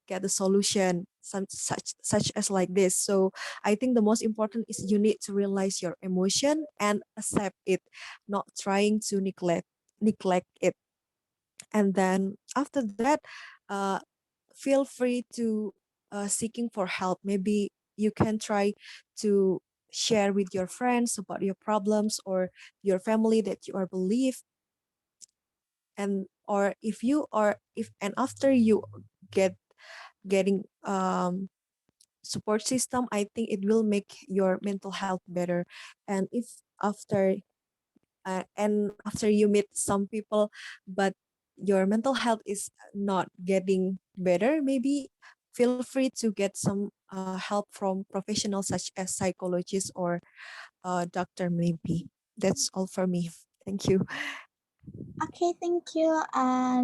get a solution, such as like this. So I think the most important is you need to realize your emotion and accept it, not trying to neglect it. And then after that, uh, feel free to seeking for help. Maybe you can try to share with your friends about your problems, or your family that you are believe. And or if you are if and after you getting support system, I think it will make your mental health better. And if after you meet some people but your mental health is not getting better, maybe feel free to get some help from professionals such as psychologists or doctor maybe. That's all for me. Thank you.
Okay, thank you.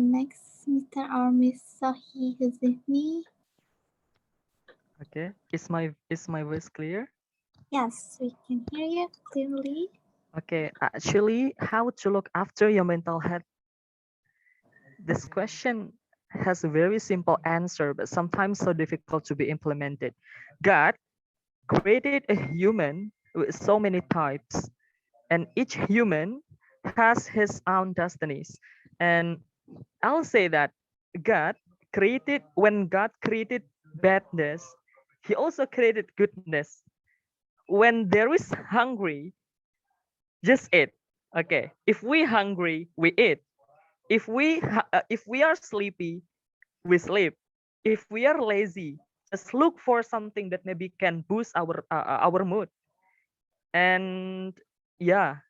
Next, Mr. or Miss Sohi Huzifni.
Okay, is my voice clear?
Yes, we can hear you clearly.
Okay, actually, how to look after your mental health? This question has a very simple answer, but sometimes so difficult to be implemented. God created a human with so many types, and each human has his own destinies. And I'll say that when God created badness, he also created goodness. When there is hungry, just eat. Okay, if we hungry, we eat. If we are sleepy, we sleep. If we are lazy, just look for something that maybe can boost our mood. And yeah,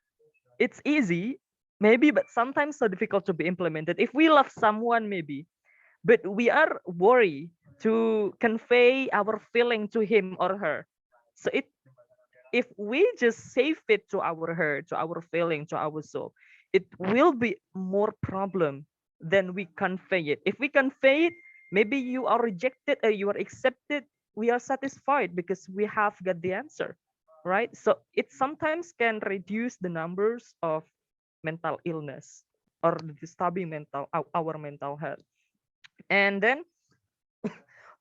it's easy maybe, but sometimes so difficult to be implemented. If we love someone maybe, but we are worried to convey our feeling to him or her, so if we just save it to our heart, to our feeling, to our soul, it will be more problem than we convey it. If we convey it, maybe you are rejected or you are accepted, we are satisfied because we have got the answer, right? So it sometimes can reduce the numbers of mental illness or disturbing our mental health. And then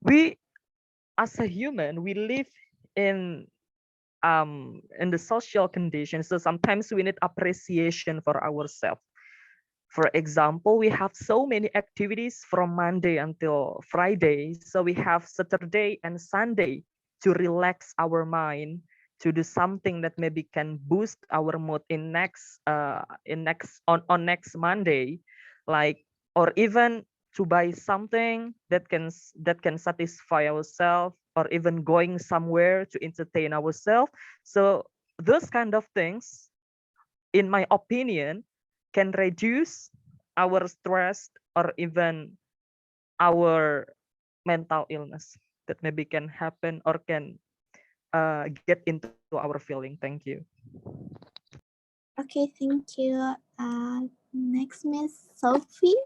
we, as a human, we live in in the social conditions, so sometimes we need appreciation for ourselves. For example, we have so many activities from Monday until Friday, so we have Saturday and Sunday to relax our mind, to do something that maybe can boost our mood on next Monday, like, or even to buy something that can satisfy ourselves, or even going somewhere to entertain ourselves. So those kind of things, in my opinion, can reduce our stress or even our mental illness that maybe can happen or can get into our feeling. Thank you.
Okay, thank you. Next, Miss Sophie.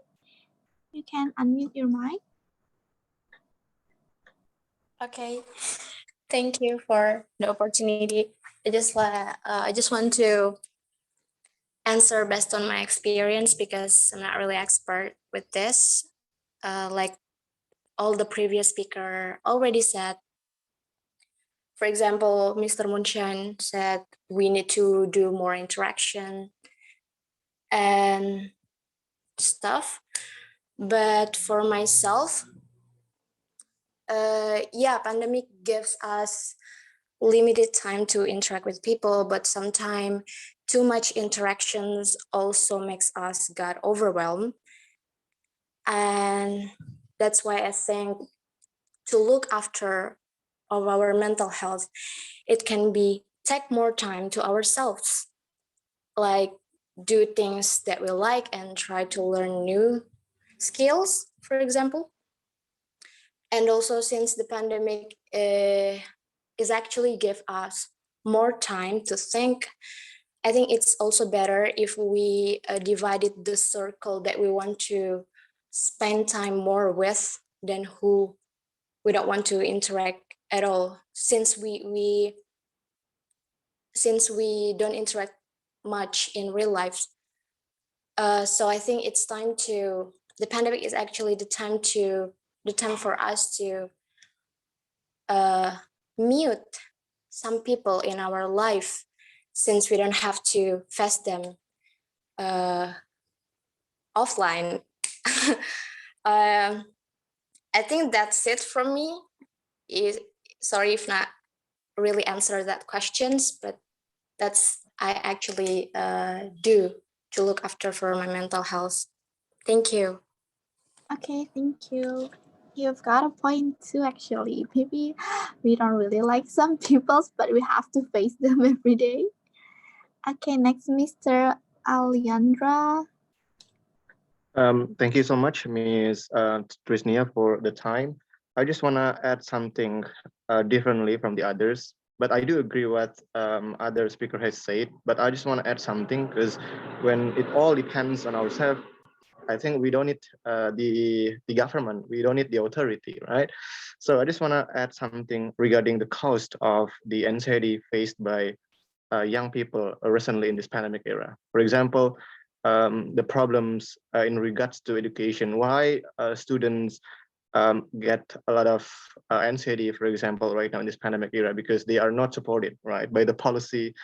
You can unmute your mic.
Okay, thank you for the opportunity. I just want to answer based on my experience because I'm not really expert with this. Like all the previous speaker already said. For example, Mr. Munchan said we need to do more interaction and stuff. But for myself, pandemic gives us limited time to interact with people, but sometimes too much interactions also makes us get overwhelmed. And that's why I think to look after of our mental health, it can be take more time to ourselves, like do things that we like and try to learn new skills, for example. And also, since the pandemic is actually give us more time to think, I think it's also better if we divided the circle that we want to spend time more with than who we don't want to interact at all, since we don't interact much in real life. So I think it's time to, the pandemic is actually the time for us to mute some people in our life, since we don't have to face them offline. I think that's it from me. Sorry if not really answer that questions, but that's I actually do to look after for my mental health. Thank you.
Okay, thank you. You've got a point too, actually. Maybe we don't really like some peoples, but we have to face them every day. Okay, next, Mr. Aliandra.
Thank you so much, Ms. Trisnia, for the time. I just want to add something differently from the others. But I do agree what other speaker has said. But I just want to add something because when it all depends on ourselves, I think we don't need the government. We don't need the authority, right? So I just want to add something regarding the cost of the anxiety faced by young people recently in this pandemic era. For example, the problems in regards to education. Why students get a lot of anxiety, for example, right now in this pandemic era, because they are not supported, right, by the policy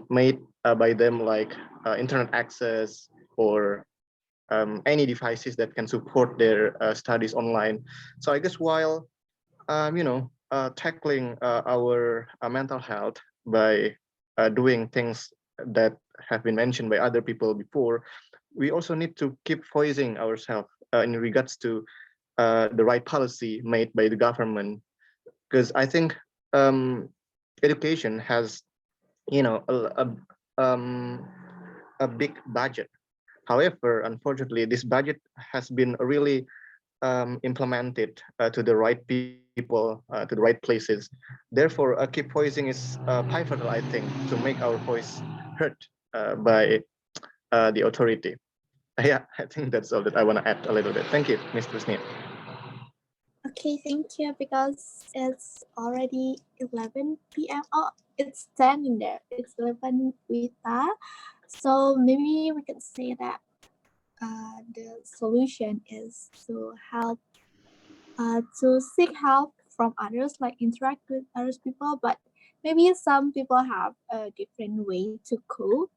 made by them, like internet access or any devices that can support their studies online. So I guess while tackling our mental health by doing things that have been mentioned by other people before, we also need to keep voicing ourselves in regards to the right policy made by the government, because I think education has, a big budget. However, unfortunately, this budget has been really implemented to the right people, to the right places. Therefore, keep voicing is pivotal, I think, to make our voice heard by the authority. Yeah, I think that's all that I want to add a little bit. Thank you, Mr. Smith.
Okay, thank you. Because it's already 11 p.m. Oh, it's 10 in there. It's 11 Wita. So maybe we can say that the solution is to help, to seek help from others, like interact with other people. But maybe some people have a different way to cope.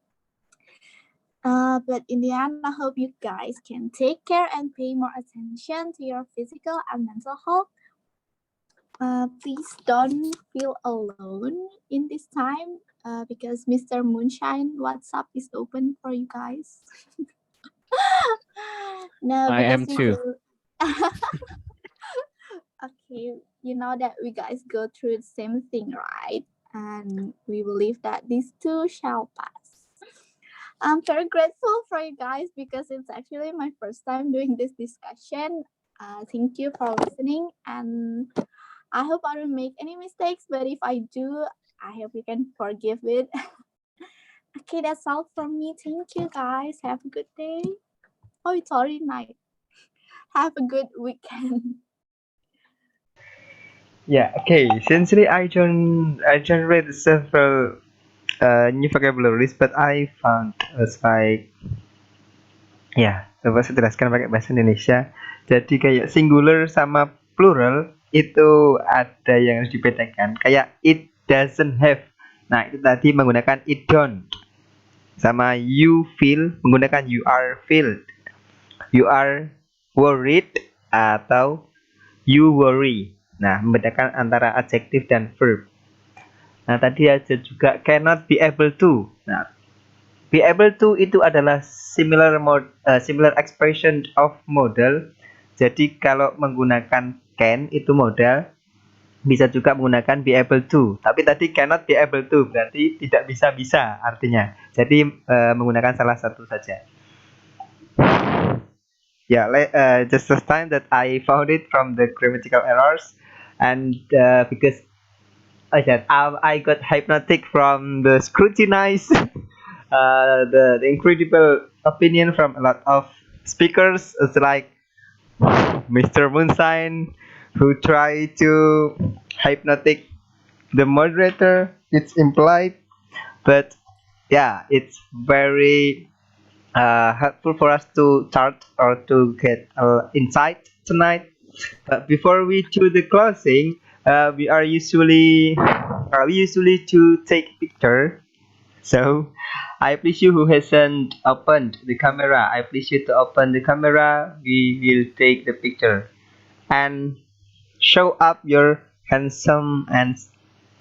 But in the end, I hope you guys can take care and pay more attention to your physical and mental health. Please don't feel alone in this time, because Mr. Moonshine WhatsApp is open for you guys. No,
I
because
am
we
too.
do. Okay, you know that we guys go through the same thing, right? And we believe that these too shall pass. I'm very grateful for you guys because it's actually my first time doing this discussion. Thank you for listening, and I hope I don't make any mistakes, but if I do, I hope you can forgive it. Okay, that's all from me. Thank you guys. Have a good day. Oh, it's already night. Have a good weekend.
Yeah, okay. Essentially, I generated several new vocabularies, but I found as like, ya, coba saya jelaskan pakai bahasa Indonesia. Jadi kayak singular sama plural itu ada yang harus dibedakan. Kayak it doesn't have. Nah, itu tadi menggunakan it don't. Sama you feel menggunakan you are filled. You are worried atau you worry. Nah, membedakan antara adjektif dan verb. Nah, tadi ada juga cannot be able to. Nah, be able to itu adalah similar expression of modal. Jadi kalau menggunakan can itu modal, bisa juga menggunakan be able to. Tapi tadi cannot be able to berarti tidak bisa artinya. Jadi menggunakan salah satu saja. Yeah, just the time that I found it from the grammatical errors, and because I got hypnotic from the scrutinize the incredible opinion from a lot of speakers. It's like Mr. Moonshine who try to hypnotic the moderator. It's implied, but yeah, it's very helpful for us to start or to get insight tonight. But before we do the closing, we usually to take picture. So I please you who hasn't opened the camera. I please you to open the camera. We will take the picture and show up your handsome and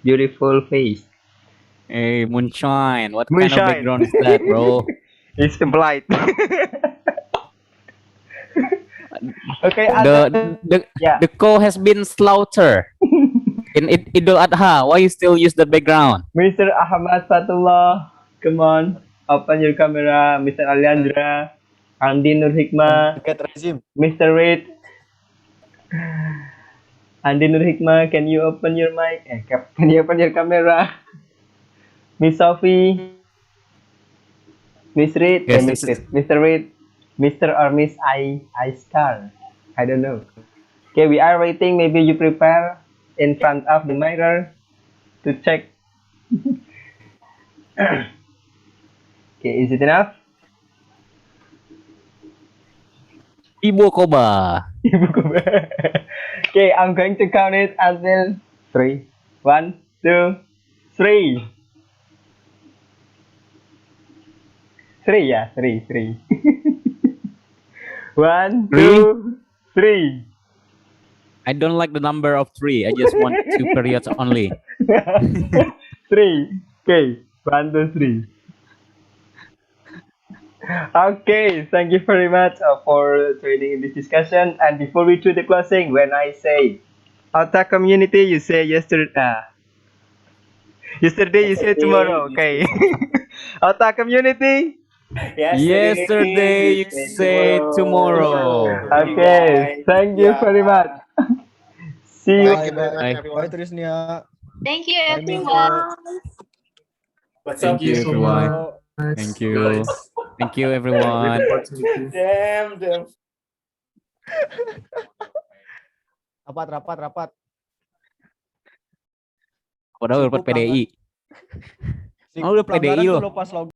beautiful face.
Hey, Moonshine. What kind of
Moonshine.
background is that, bro?
It's implied. Okay, yeah.
The cow has been slaughtered in Idul Adha. Why you still use the background?
Mr. Ahmad Fatullah, come on, open your camera. Mr. Aliandra, Andi Nur Hikmah,
Get regime.
Mr. Reid. Andi Nur Hikmah, can you open your mic? Can you open your camera? Miss Sophie, Miss Reed,
Yes,
Miss
this is
Reed, Mr. Reed, Mr. or Miss I Star. I don't know. Okay, we are waiting. Maybe you prepare in front of the mirror to check. Okay, is it enough?
Ibu Koba.
Okay, I'm going to count it until 3. 1, 2, 3. 3, yeah, 3, 3. 1, 2, 3.
I don't like the number of 3. I just want 2 periods only.
3. Okay, 1, 2, 3. Okay, thank you very much for joining in this discussion. And before we do the closing, when I say Alta community, you say yesterday. Yesterday, you say tomorrow. Okay. Alta community.
Yesterday you say tomorrow.
Okay, thank you very much. See you.
Thank you very much,
Bye.
Bye
everyone.
Trisnia.
Thank you,
Bye Miko.
everyone.
What's
Thank
up,
you,
Miko?
everyone. Thank you. Thank you, everyone.
Damn.
Rapat.
Padahal
Siku
dapat PDI.
pelanggaran.
Oh, udah PDI
Pelanggaran tuh
loh.
lo pas log